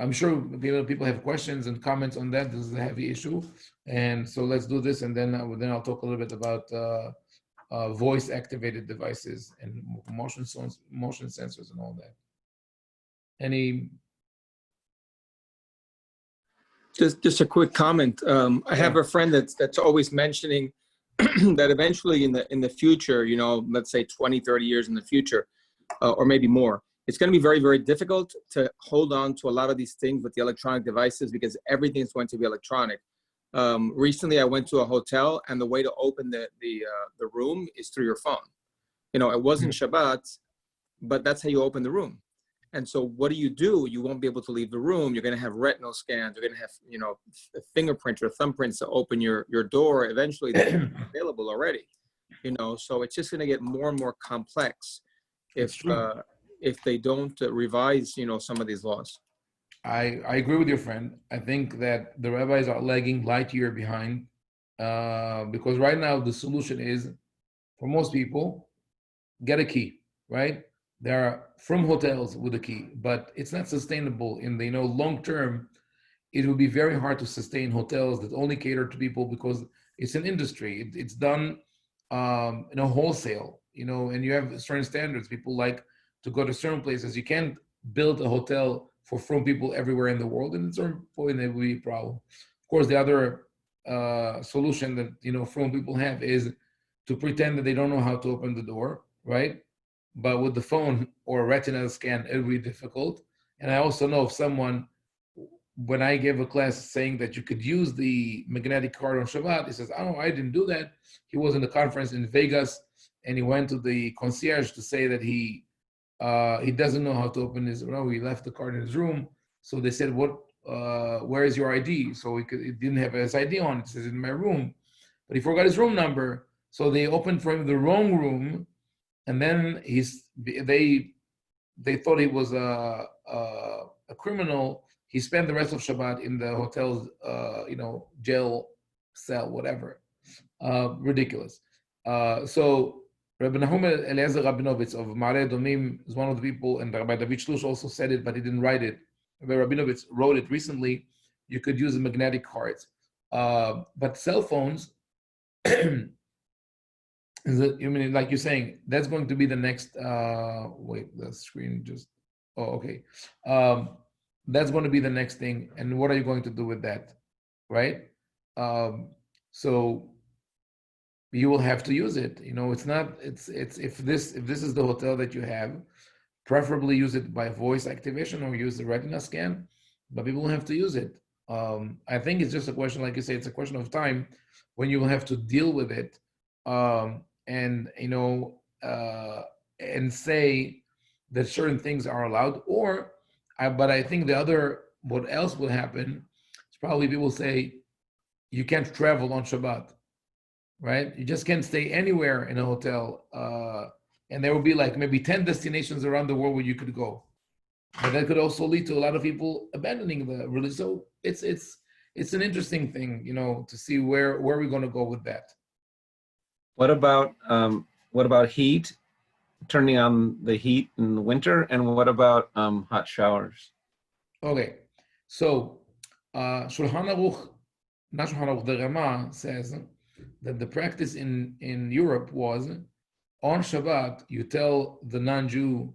I'm sure people have questions and comments on that. This is a heavy issue, and so let's do this, and then I'll talk a little bit about voice-activated devices and motion sensors and all that. Just a quick comment. I have a friend that's always mentioning that eventually in the future, let's say 20, 30 years in the future, or maybe more, it's going to be very, very difficult to hold on to a lot of these things with the electronic devices because everything is going to be electronic. Recently, I went to a hotel, and the way to open the room is through your phone. It wasn't Shabbat, but that's how you open the room. And so what do? You won't be able to leave the room. You're going to have retinal scans. You're going to have, a fingerprint or thumbprints to open your door. Eventually, they're available already. So it's just going to get more and more complex if they don't revise, some of these laws. I agree with your friend. I think that the rabbis are lagging light year behind because right now the solution is, for most people, get a key, right? There are from hotels with a key, but it's not sustainable in the long term. It will be very hard to sustain hotels that only cater to people because it's an industry. It's done wholesale, and you have certain standards. People like to go to certain places. You can't build a hotel for from people everywhere in the world, and at a certain point it will be a problem. Of course, the other solution that from people have is to pretend that they don't know how to open the door, right? But with the phone or a retina scan, it will be difficult. And I also know of someone, when I gave a class saying that you could use the magnetic card on Shabbat, he says, "Oh, I didn't do that." He was in a conference in Vegas, and he went to the concierge to say that he doesn't know how to open his. No, he left the card in his room. So they said, "What? Where is your ID?" So he didn't have his ID on. It says in my room, but he forgot his room number. So they opened for him the wrong room, and then they thought he was a criminal. He spent the rest of Shabbat in the hotel's jail cell, whatever. Ridiculous. So Rabbi Nahum Eliezer Rabinovitz of Ma'ale Domim is one of the people, and Rabbi David Shlush also said it, but he didn't write it. Rabbi Rabinovitz wrote it recently. You could use a magnetic cards, but cell phones. Is it? You mean like you're saying that's going to be the next? Wait, the screen just. Oh, okay. That's going to be the next thing. And what are you going to do with that, right? So you will have to use it. It's not. It's if this is the hotel that you have, preferably use it by voice activation or use the retina scan. But people will have to use it. I think it's just a question, like you say, it's a question of time when you will have to deal with it. And say that certain things are allowed, but I think what else will happen is probably people say you can't travel on Shabbat, right? You just can't stay anywhere in a hotel, and there will be like maybe 10 destinations around the world where you could go, but that could also lead to a lot of people abandoning the religion. So it's it's an interesting thing, to see where we're going to go with that. What about heat? Turning on the heat in the winter, and what about hot showers? Okay, so Shulchan Aruch, not Shulchan Aruch, the Rama says that the practice in Europe was on Shabbat you tell the non-Jew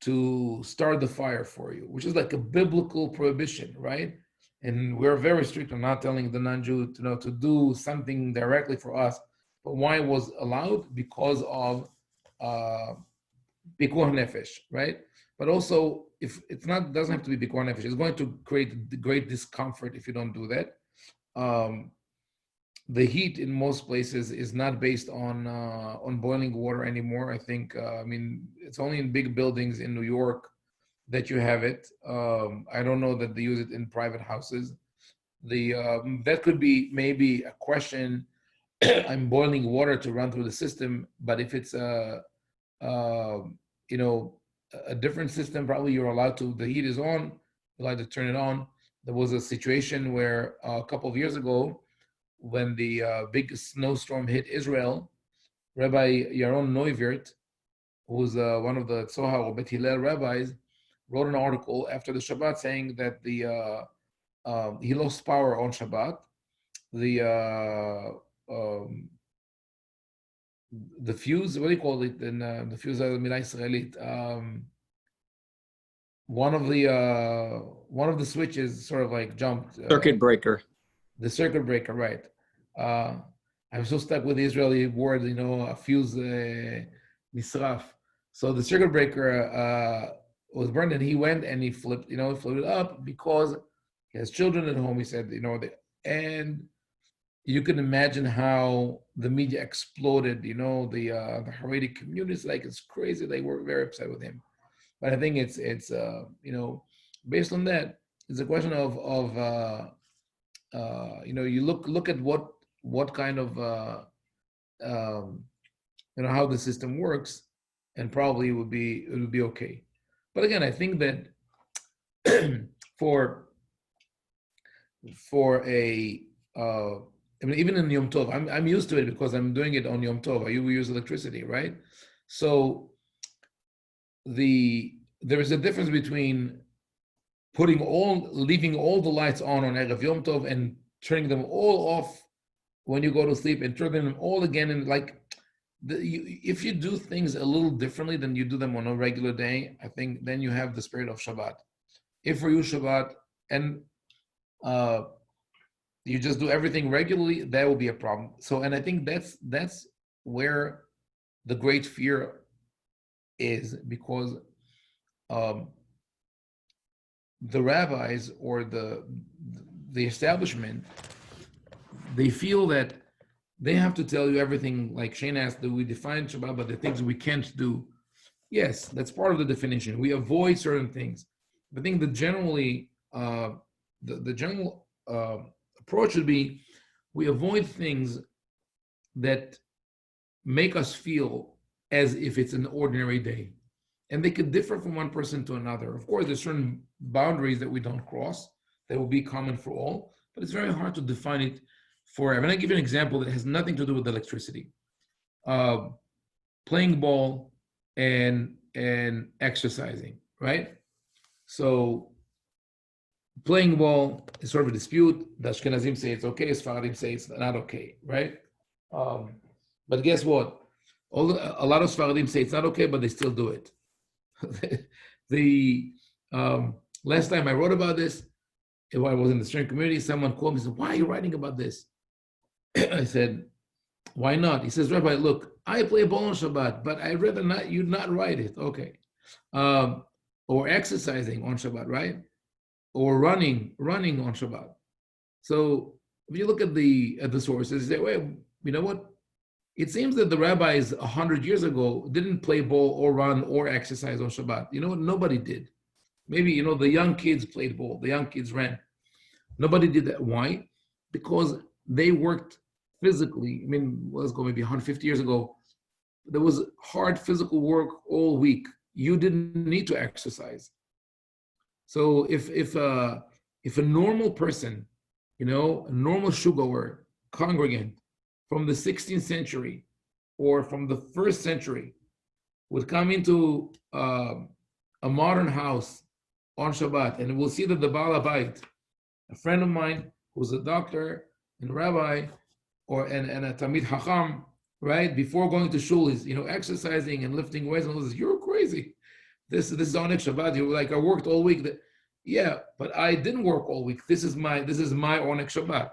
to start the fire for you, which is like a biblical prohibition, right? And we're very strict on not telling the non-Jew to do something directly for us. But why it was allowed? Because of pikuach nefesh, right? But also, if it's not, doesn't have to be pikuach nefesh. It's going to create great discomfort if you don't do that. The heat in most places is not based on boiling water anymore. I think, it's only in big buildings in New York that you have it. I don't know that they use it in private houses. That could be maybe a question. I'm boiling water to run through the system, but if it's a different system, probably you're allowed to. The heat is on, you're allowed to turn it on. There was a situation where a couple of years ago, when the big snowstorm hit Israel, Rabbi Yaron Neuwirth, who's one of the Tzohar or Bet Hillel rabbis, wrote an article after the Shabbat saying that he lost power on Shabbat. The fuse, what do you call it? And the fuse is Mila Israelit. One of the switches sort of like jumped. Circuit breaker. The circuit breaker, right? I'm so stuck with the Israeli word, a fuse misraf. So the circuit breaker was burned, and he went and he flipped it up because he has children at home. He said, and you can imagine how the media exploded. The Haredi community, like it's crazy. They were very upset with him. But I think it's based on that, it's a question of you look at what kind of how the system works, and probably it would be okay. But again, I think that for a even in Yom Tov, I'm used to it because I'm doing it on Yom Tov. You use electricity, right? So there is a difference between leaving all the lights on Erev Yom Tov and turning them all off when you go to sleep, and turning them all again. And if you do things a little differently than you do them on a regular day, I think then you have the spirit of Shabbat. If for you Shabbat and you just do everything regularly, that will be a problem. So, and I think that's where the great fear is, because the rabbis or the establishment, they feel that they have to tell you everything. Like Shane asked, do we define Shabbat, but the things we can't do? Yes, that's part of the definition. We avoid certain things. I think that generally, the general approach would be we avoid things that make us feel as if it's an ordinary day. And they could differ from one person to another. Of course, there's certain boundaries that we don't cross that will be common for all, but it's very hard to define it for everyone. And I give you an example that has nothing to do with electricity. Playing ball and exercising, right? So playing ball is sort of a dispute. The Ashkenazim say it's okay, Sfaradim say it's not okay, right? But guess what? A lot of Sfaradim say it's not okay, but they still do it. Last time I wrote about this, when I was in the steering community, someone called me and said, "Why are you writing about this?" I said, "Why not?" He says, "Rabbi, look, I play ball on Shabbat, but I'd rather you not write it." Okay. Or exercising on Shabbat, right? Or running on Shabbat. So if you look at the sources, you say, "Well, you know what? It seems that the rabbis 100 years ago didn't play ball or run or exercise on Shabbat. You know what? Nobody did. Maybe, the young kids played ball. The young kids ran. Nobody did that. Why? Because they worked physically. Let's go maybe 150 years ago. There was hard physical work all week. You didn't need to exercise. So if a normal person a normal shulgoer, congregant from the 16th century or from the first century would come into a modern house on Shabbat, and we'll see that the Baal Habayit, a friend of mine who's a doctor and rabbi, and a Talmid Chacham, right? Before going to shul, he's exercising and lifting weights, and all this. You're crazy. This is Onek Shabbat. You're like, I worked all week. Yeah, but I didn't work all week. This is my Onek Shabbat.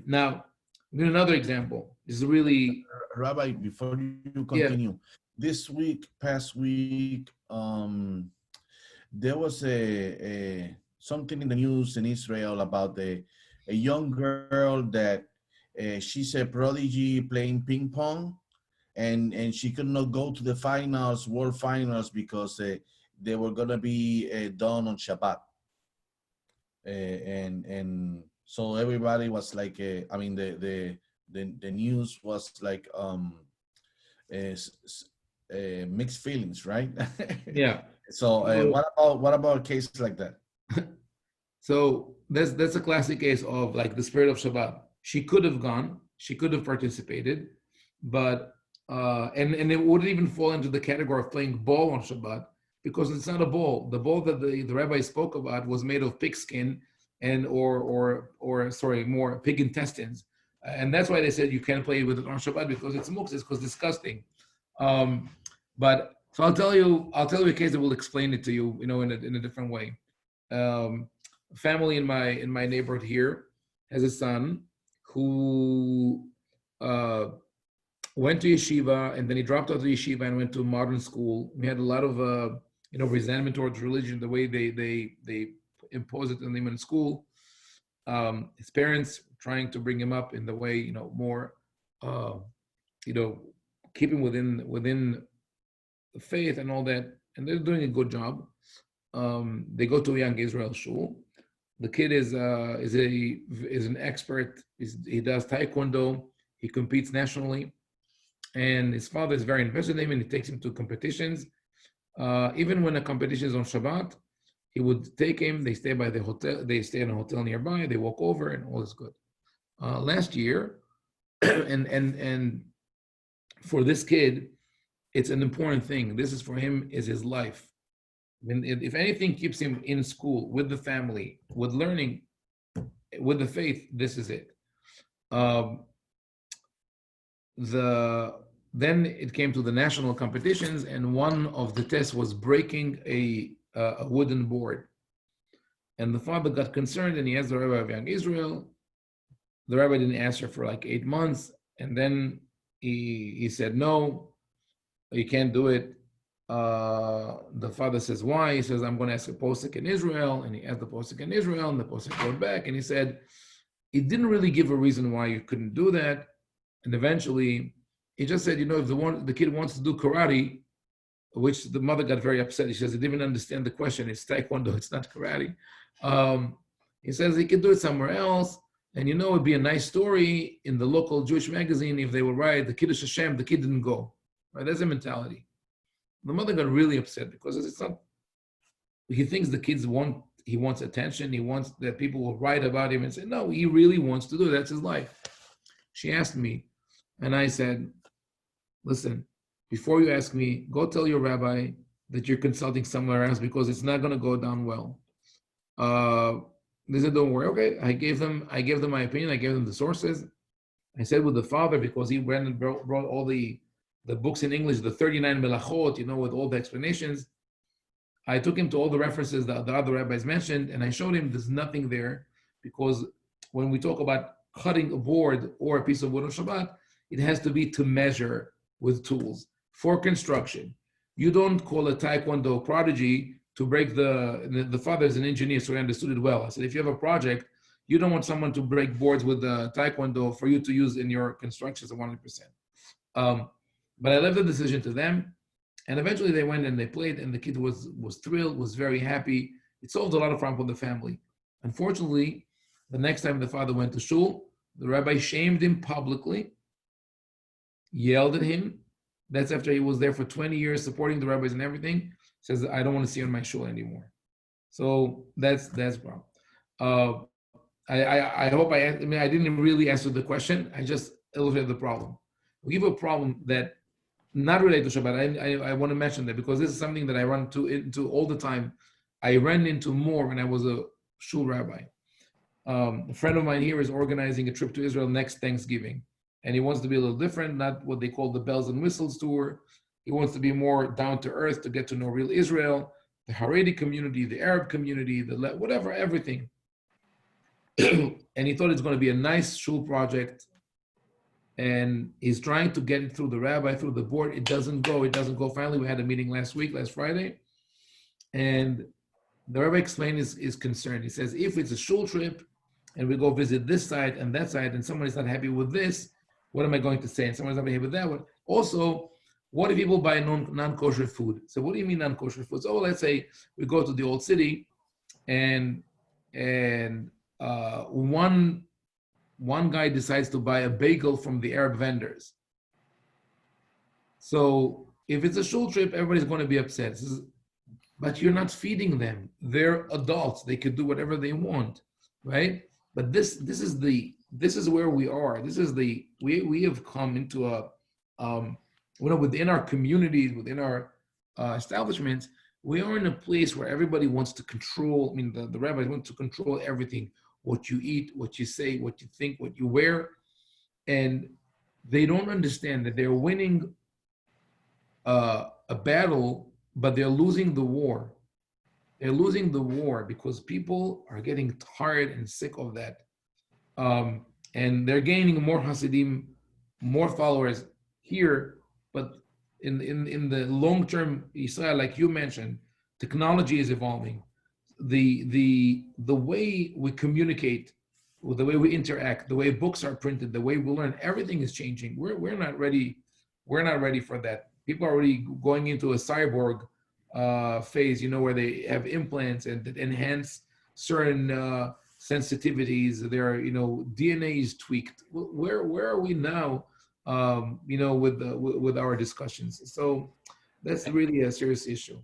Now, another example. This is really Rabbi, before you continue, this past week, there was a something in the news in Israel about a young girl that she's a prodigy playing ping pong, and she could not go to the finals, world finals, because they were gonna be done on Shabbat, and so everybody was like, the news was like mixed feelings, right? Yeah. So what about a case like that? So that's a classic case of like the spirit of Shabbat. She could have gone, she could have participated, but and it wouldn't even fall into the category of playing ball on Shabbat because it's not a ball. The ball that the rabbi spoke about was made of pigskin and or more pig intestines, and that's why they said you can't play with it on Shabbat because it's muktzah, because disgusting. But so I'll tell you a case that will explain it to you, in a different way. Family in my neighborhood here has a son who went to yeshiva, and then he dropped out of yeshiva and went to modern school. We had a lot of resentment towards religion, the way they impose it on him in school. His parents trying to bring him up in the way more keep him within the faith and all that, and they're doing a good job. They go to a Young Israel shul. The kid is an expert. He does taekwondo. He competes nationally, and his father is very invested in him, and he takes him to competitions. Even when a competition is on Shabbat, he would take him. They stay by the hotel. They stay in a hotel nearby. They walk over, and all is good. Last year, and for this kid, it's an important thing. This is for him, is his life. If anything keeps him in school, with the family, with learning, with the faith, this is it. Then it came to the national competitions, and one of the tests was breaking a wooden board. And the father got concerned, and he asked the rabbi of Young Israel. The rabbi didn't answer for like 8 months, and then he said, no, you can't do it. The father says, why? He says, I'm going to ask a posek in Israel. And he asked the posek in Israel, and the posek wrote back, and he said, he didn't really give a reason why you couldn't do that. And eventually, he just said, if the kid wants to do karate, which the mother got very upset. She says, he didn't even understand the question. It's taekwondo, it's not karate. He says he could do it somewhere else. And it'd be a nice story in the local Jewish magazine if they would write, the Kiddush Hashem, the kid didn't go. Right? That's a mentality. The mother got really upset because it's not, he thinks the kids he wants attention. He wants that people will write about him and say, no, he really wants to do it. That's his life. She asked me, and I said, listen, before you ask me, go tell your rabbi that you're consulting somewhere else because it's not going to go down well. They said, don't worry. Okay, I gave them my opinion. I gave them the sources. I said with the father, because he went and brought all the books in English, the 39 melachot, with all the explanations. I took him to all the references that the other rabbis mentioned, and I showed him there's nothing there, because when we talk about cutting a board or a piece of wood on Shabbat, it has to be to measure with tools for construction. You don't call a taekwondo prodigy to break the father is an engineer, so he understood it well. I said, if you have a project, you don't want someone to break boards with the taekwondo for you to use in your constructions 100%. But I left the decision to them, and eventually they went and they played, and the kid was thrilled, was very happy. It solved a lot of problems for the family. Unfortunately, the next time the father went to shul, the rabbi shamed him publicly, yelled at him. That's after he was there for 20 years supporting the rabbis and everything. Says, I don't want to see you in my shul anymore. So that's problem. I hope I mean, I didn't really answer the question. I just illustrated the problem. We have a problem that not related to Shabbat. I want to mention that because this is something that I run into all the time. I ran into more when I was a shul rabbi. A friend of mine here is organizing a trip to Israel next Thanksgiving, and he wants to be a little different, not what they call the bells and whistles tour. He wants to be more down to earth to get to know real Israel, the Haredi community, the Arab community, whatever, everything. And he thought it's going to be a nice shul project, and he's trying to get it through the rabbi, through the board. It doesn't go. Finally, we had a meeting last Friday, and the rabbi explained his concern. He says, if it's a shul trip and we go visit this side and that side, and someone is not happy with this, what am I going to say? And someone's not happy with that one. Also, what if people buy non-kosher food? So what do you mean non-kosher food? So let's say we go to the old city, and one guy decides to buy a bagel from the Arab vendors. So if it's a shul trip, everybody's going to be upset. But you're not feeding them. They're adults. They could do whatever they want, right? But this is where we are. We have come into a within our communities, within our establishments, we are in a place where everybody wants to control. I mean, the rabbis want to control everything: what you eat, what you say, what you think, what you wear, and they don't understand that they're winning a battle, but they're losing the war. They're losing the war because people are getting tired and sick of that. And they're gaining more Hasidim, more followers here, but in the long term, Israel, like you mentioned, technology is evolving. The way we communicate, the way we interact, the way books are printed, the way we learn, everything is changing. We're not ready. We're not ready for that. People are already going into a cyborg phase, where they have implants and that enhance certain sensitivities. Their DNA is tweaked. Where are we now? With our discussions. So that's really a serious issue.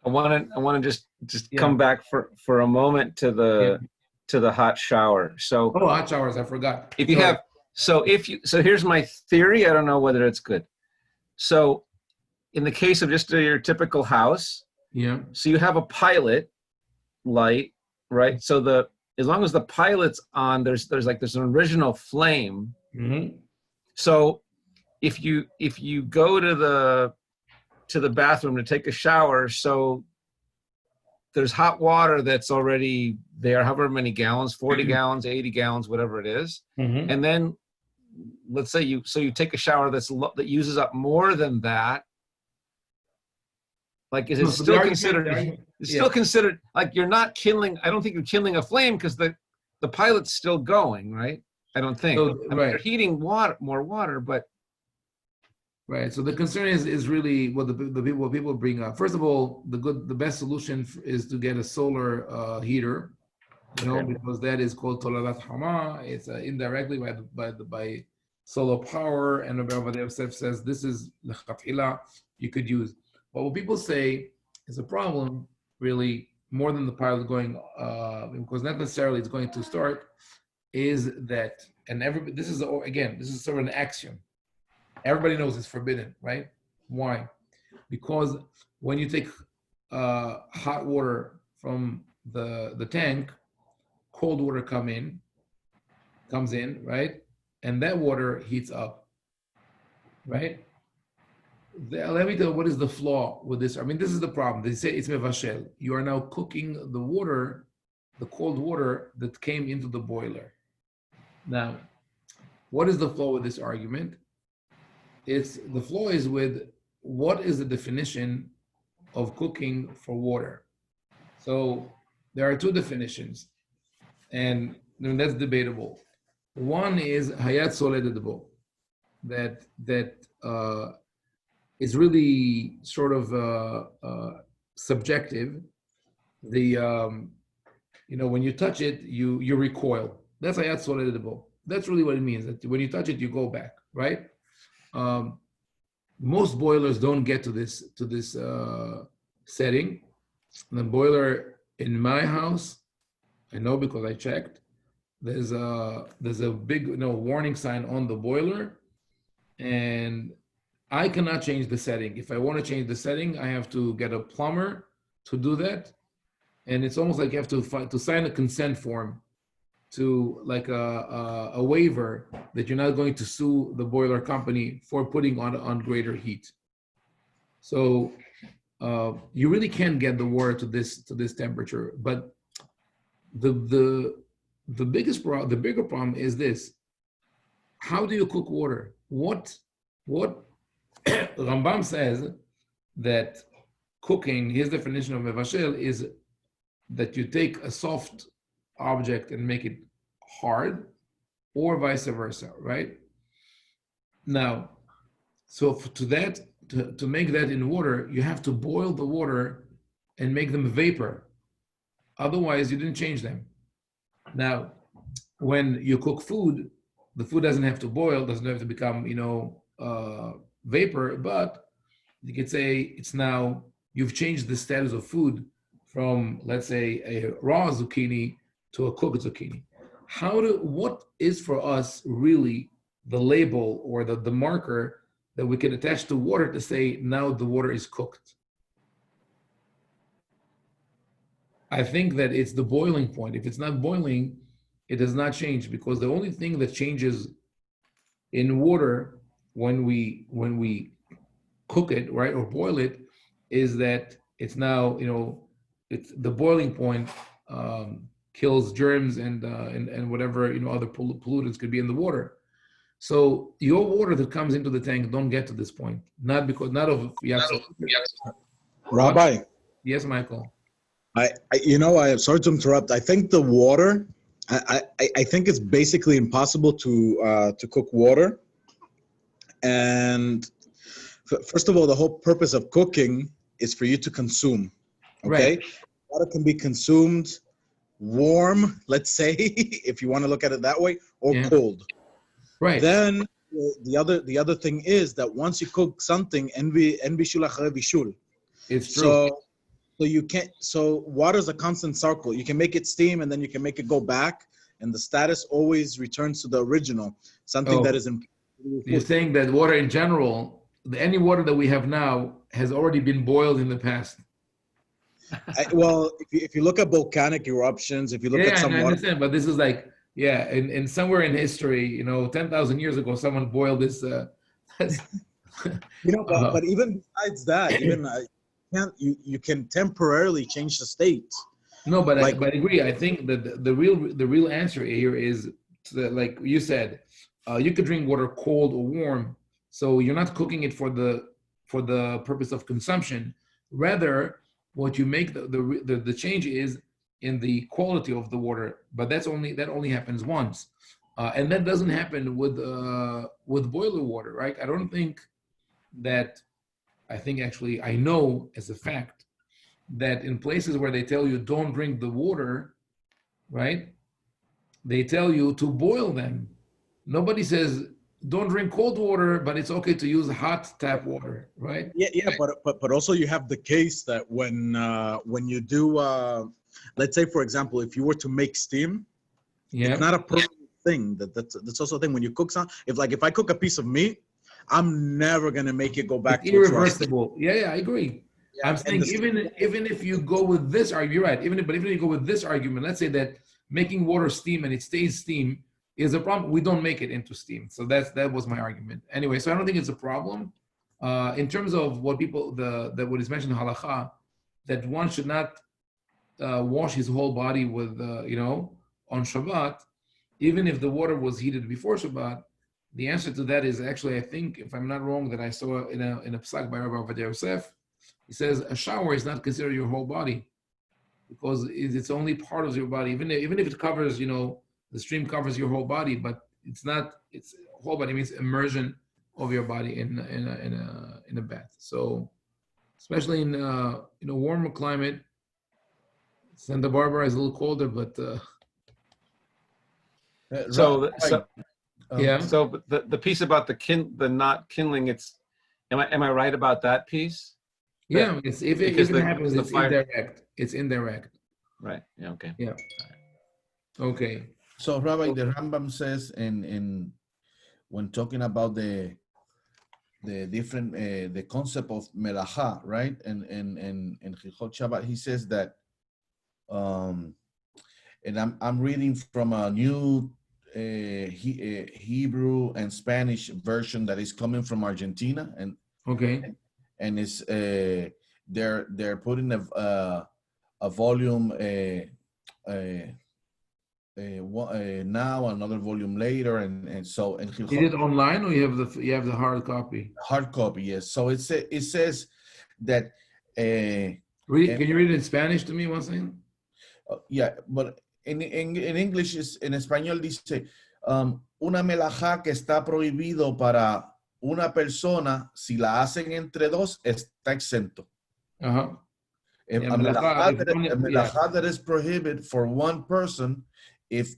I want to just come back for a moment to the hot shower. So hot showers, I forgot. If you have so here's my theory. I don't know whether it's good. So in the case of just your typical house, so you have a pilot light, right? So as long as the pilot's on, there's an original flame. Mm-hmm. So if you go to the bathroom to take a shower, so there's hot water that's already there, however many gallons, 40 gallons, 80 gallons, whatever it is. Mm-hmm. And then let's say you take a shower that uses up more than that. Like, is it still considered? It's still considered like you're not killing. I don't think you're killing a flame because the pilot's still going, right? I don't think. So, I mean, you're heating more water, but right. So the concern is really what people bring up. First of all, the best solution is to get a solar heater, because that is called Toladat Hama. It's indirectly by solar power, and Rabbi Ovadia says this is lechatchila you could use. But what people say is a problem, really, more than the pilot going, because not necessarily it's going to start, is that, and this is sort of an axiom. Everybody knows it's forbidden, right? Why? Because when you take hot water from the tank, cold water comes in, right? And that water heats up, right? Let me tell you what is the flaw with this. I mean, this is the problem. They say it's mevashel. You are now cooking the water, the cold water that came into the boiler. Now, what is the flaw with this argument? The flaw is with what is the definition of cooking for water. So there are two definitions, and that's debatable. One is hayat solededbo, that is really sort of subjective. When you touch it, you recoil. That's hayat solededbo. That's really what it means. That when you touch it, you go back, right? Most boilers don't get to this setting. The boiler in my house, I know because I checked, there's a big warning sign on the boiler, and I cannot change the setting. If I want to change the setting, I have to get a plumber to do that, and it's almost like you have to sign a consent form, to like a waiver that you're not going to sue the boiler company for putting on greater heat. So you really can get the water to this temperature, but the bigger problem is this: how do you cook water? What Rambam says that cooking, his definition of mevashel is that you take a soft object and make it hard, or vice versa, right? Now, so to make that in water, you have to boil the water and make them vapor. Otherwise, you didn't change them. Now, when you cook food, the food doesn't have to boil, doesn't have to become, vapor, but you could say it's now, you've changed the status of food from, let's say, a raw zucchini to a cooked zucchini. What is for us really the label or the marker that we can attach to water to say now the water is cooked? I think that it's the boiling point. If it's not boiling, it does not change, because the only thing that changes in water when we cook it, right, or boil it, is that it's now, it's the boiling point, kills germs and whatever other pollutants could be in the water. So your water that comes into the tank don't get to this point, not of Rabbi. Yes, Michael. I am sorry to interrupt. I think the water, I think it's basically impossible to cook water. And first of all, the whole purpose of cooking is for you to consume. Okay, right. Water can be consumed warm, let's say, if you want to look at it that way, or cold. Right. Then the other thing is that once you cook something, it's true. So you can't. So water is a constant circle. You can make it steam, and then you can make it go back, and the status always returns to the original. Something that is important. You're saying that water in general, any water that we have now, has already been boiled in the past. Well, if you look at volcanic eruptions, if you look at some water, I understand, but this is like, in somewhere in history, 10,000 years ago, someone boiled this. But even besides that, you can temporarily change the state. No, but I agree. I think that the real answer here is like you said, you could drink water cold or warm, so you're not cooking it for the purpose of consumption. Rather, what you make the change is in the quality of the water, but that only happens once, and that doesn't happen with boiler water, right? I don't think that. I think actually I know as a fact that in places where they tell you don't drink the water, right? They tell you to boil them. Nobody says don't drink cold water, but it's okay to use hot tap water, right? Yeah, but also you have the case that when you do, let's say for example, if you were to make steam, it's not a permanent thing. That's also a thing when you cook something. If I cook a piece of meat, I'm never gonna make it go back it's to irreversible. Yeah, I agree. Yeah, I'm saying even if you go with this argument, you're right. Even if you go with this argument, let's say that making water steam and it stays steam is a problem. We don't make it into steam. So that was my argument. Anyway, so I don't think it's a problem. In terms of what what is mentioned in halakha, that one should not wash his whole body with on Shabbat, even if the water was heated before Shabbat. The answer to that is actually, I think, if I'm not wrong, that I saw in a psak by Rabbi Ovadia Yosef. He says a shower is not considered your whole body, because it's only part of your body. Even if it covers, the stream covers your whole body, but it's not. It's whole body means immersion of your body in a bath. So, especially in a warmer climate, Santa Barbara is a little colder, but So the piece about the not kindling, am I right about that piece? Yeah, if it happens, it's indirect. It's indirect. Right. Yeah. Okay. Yeah. Okay. So, Rabbi, the Rambam says, when talking about the different the concept of melacha, right? And Hilchot Shabbat, he says that, and I'm reading from a new Hebrew and Spanish version that is coming from Argentina, and it's they're putting a volume now, another volume later, and so. And is it online, or you have the hard copy? Hard copy, yes. So it says that. Can you read it in Spanish to me once again? Yeah, but in English, en español dice, una melajá que está prohibido para una persona, si la hacen entre dos, está exento. A melajá that is prohibited for one person, if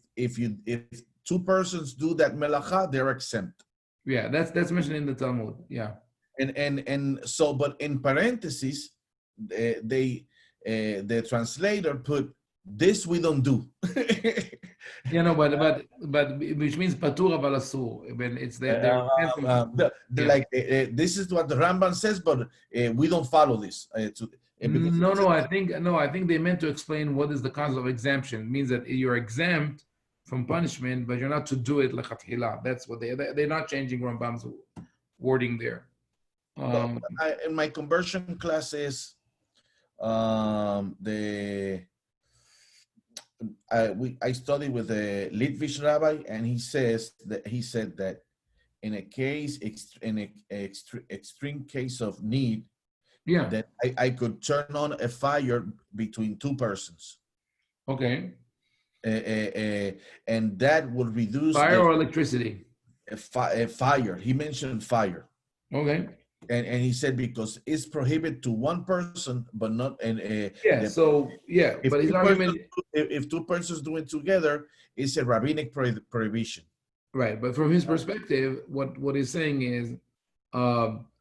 two persons do that melajá, they're exempt. Yeah, that's mentioned in the Talmud. Yeah. And so, but in parentheses, the translator put, this we don't do. Yeah, no, but which means patur aval asur. When it's there, this is what the Ramban says, but we don't follow this. I think they meant to explain what is the concept of exemption. It means that you're exempt from punishment, but you're not to do it lechatchila. That's what they're not changing Rambam's wording there. In my conversion classes, I studied with a Litvish rabbi, and he said that in a case, in an extreme case of need, that I could turn on a fire between two persons. Okay. And that would reduce fire or electricity. Fire. He mentioned fire. Okay. And he said because it's prohibited to one person, but not if his argument, if two persons do it together, it's a rabbinic prohibition. Right, but from his perspective, what he's saying is,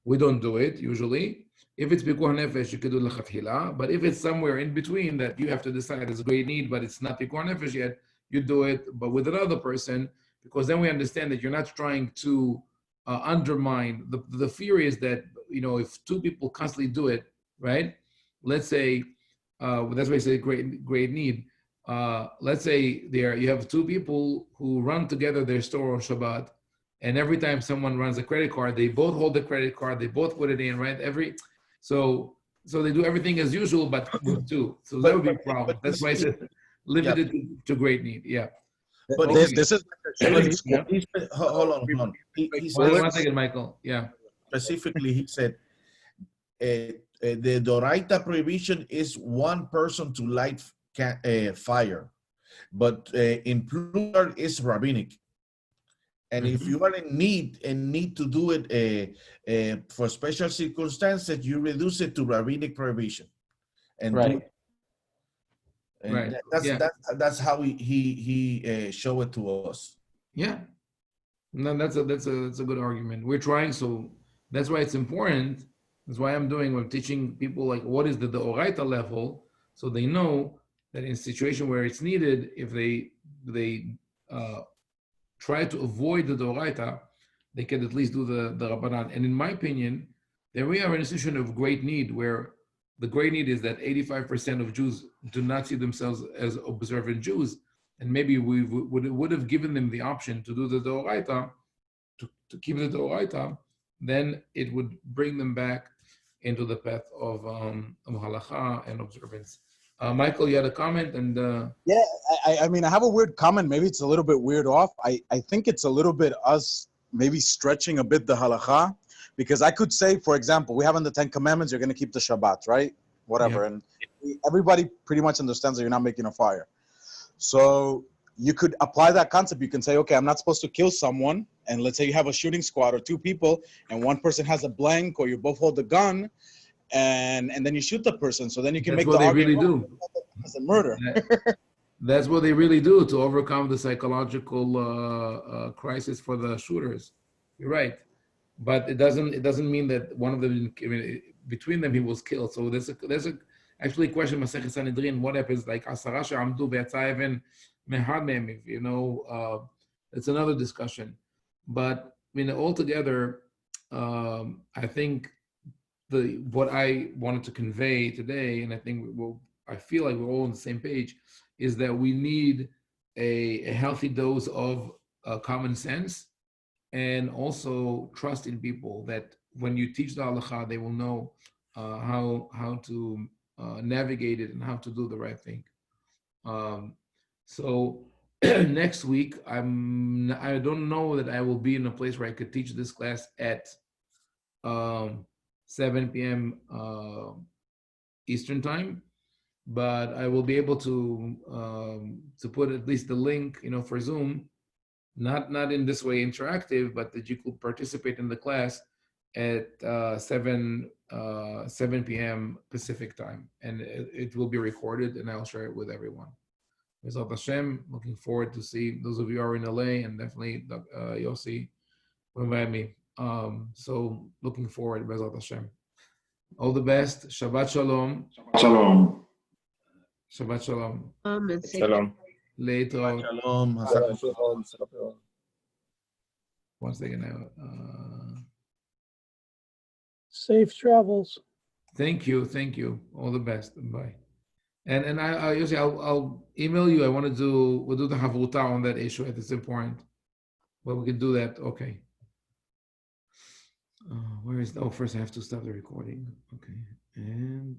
we don't do it usually. If it's pikuach nefesh, you could do lechatchila. But if it's somewhere in between that you have to decide it's a great need, but it's not pikuach nefesh yet, you do it, but with another person, because then we understand that you're not trying to undermine. The fear is that, if two people constantly do it, right? Let's say, that's why I say great need. Let's say you have two people who run together their store on Shabbat, and every time someone runs a credit card, they both hold the credit card, they both put it in, right? So they do everything as usual, but with two. So that would be a problem. That's why I said limited to great need. Yeah. But this is hold on. One second, Michael. Yeah. Specifically, he said the Doraita prohibition is one person to light fire, but in plural is rabbinic. And if you are in need to do it for special circumstances, you reduce it to rabbinic prohibition. And that's how he showed it to us. Yeah, no, that's a good argument. We're trying, so that's why it's important. That's why we're teaching people like what is the Oraita level, so they know that in a situation where it's needed, if they try to avoid the Oraita, they can at least do the Rabbanan. And in my opinion, then we are in a situation of great need, where the great need is that 85% of Jews do not see themselves as observant Jews. And maybe we would have given them the option to do the Doraita, to keep the Doraita, then it would bring them back into the path of halacha and observance. Michael, you had a comment? And yeah, I mean, I have a weird comment. Maybe it's a little bit weird off. I think it's a little bit us maybe stretching a bit the halacha. Because I could say, for example, we have in the 10 Commandments, you're going to keep the Shabbat, right? Whatever. Yeah. And everybody pretty much understands that you're not making a fire. So you could apply that concept. You can say, okay, I'm not supposed to kill someone. And let's say you have a shooting squad or two people, and one person has a blank, or you both hold the gun, and then you shoot the person. So then you can make the argument. That's what they really do. It's a murder. That's what they really do to overcome the psychological crisis for the shooters. You're right. But it doesn't mean that one of them, between them, he was killed. So there's actually a question Masechet Sanhedrin. What happens like Asara she'amdu be'atzah even It's another discussion. But altogether, I think what I wanted to convey today, and I think I feel like we're all on the same page, is that we need a healthy dose of common sense and also trust in people, that when you teach the halakha, they will know how to navigate it and how to do the right thing. So next week, I don't know that I will be in a place where I could teach this class at 7 p.m. Eastern time, but I will be able to put at least the link, for Zoom, not in this way interactive, but that you could participate in the class at 7 p.m. Pacific time, and it will be recorded, and I'll share it with everyone. Bezat Hashem, looking forward to see those of you who are in LA, and definitely Yossi who invited me. So looking forward, Bezat Hashem. All the best. Shabbat shalom. Shalom. Shabbat shalom. Shalom. Later. Shalom. One second now. Safe travels. Thank you. All the best. Bye. And I'll email you. We'll do the havuta on that issue. It's important, but we can do that. Okay. Where is? First I have to stop the recording. Okay, and.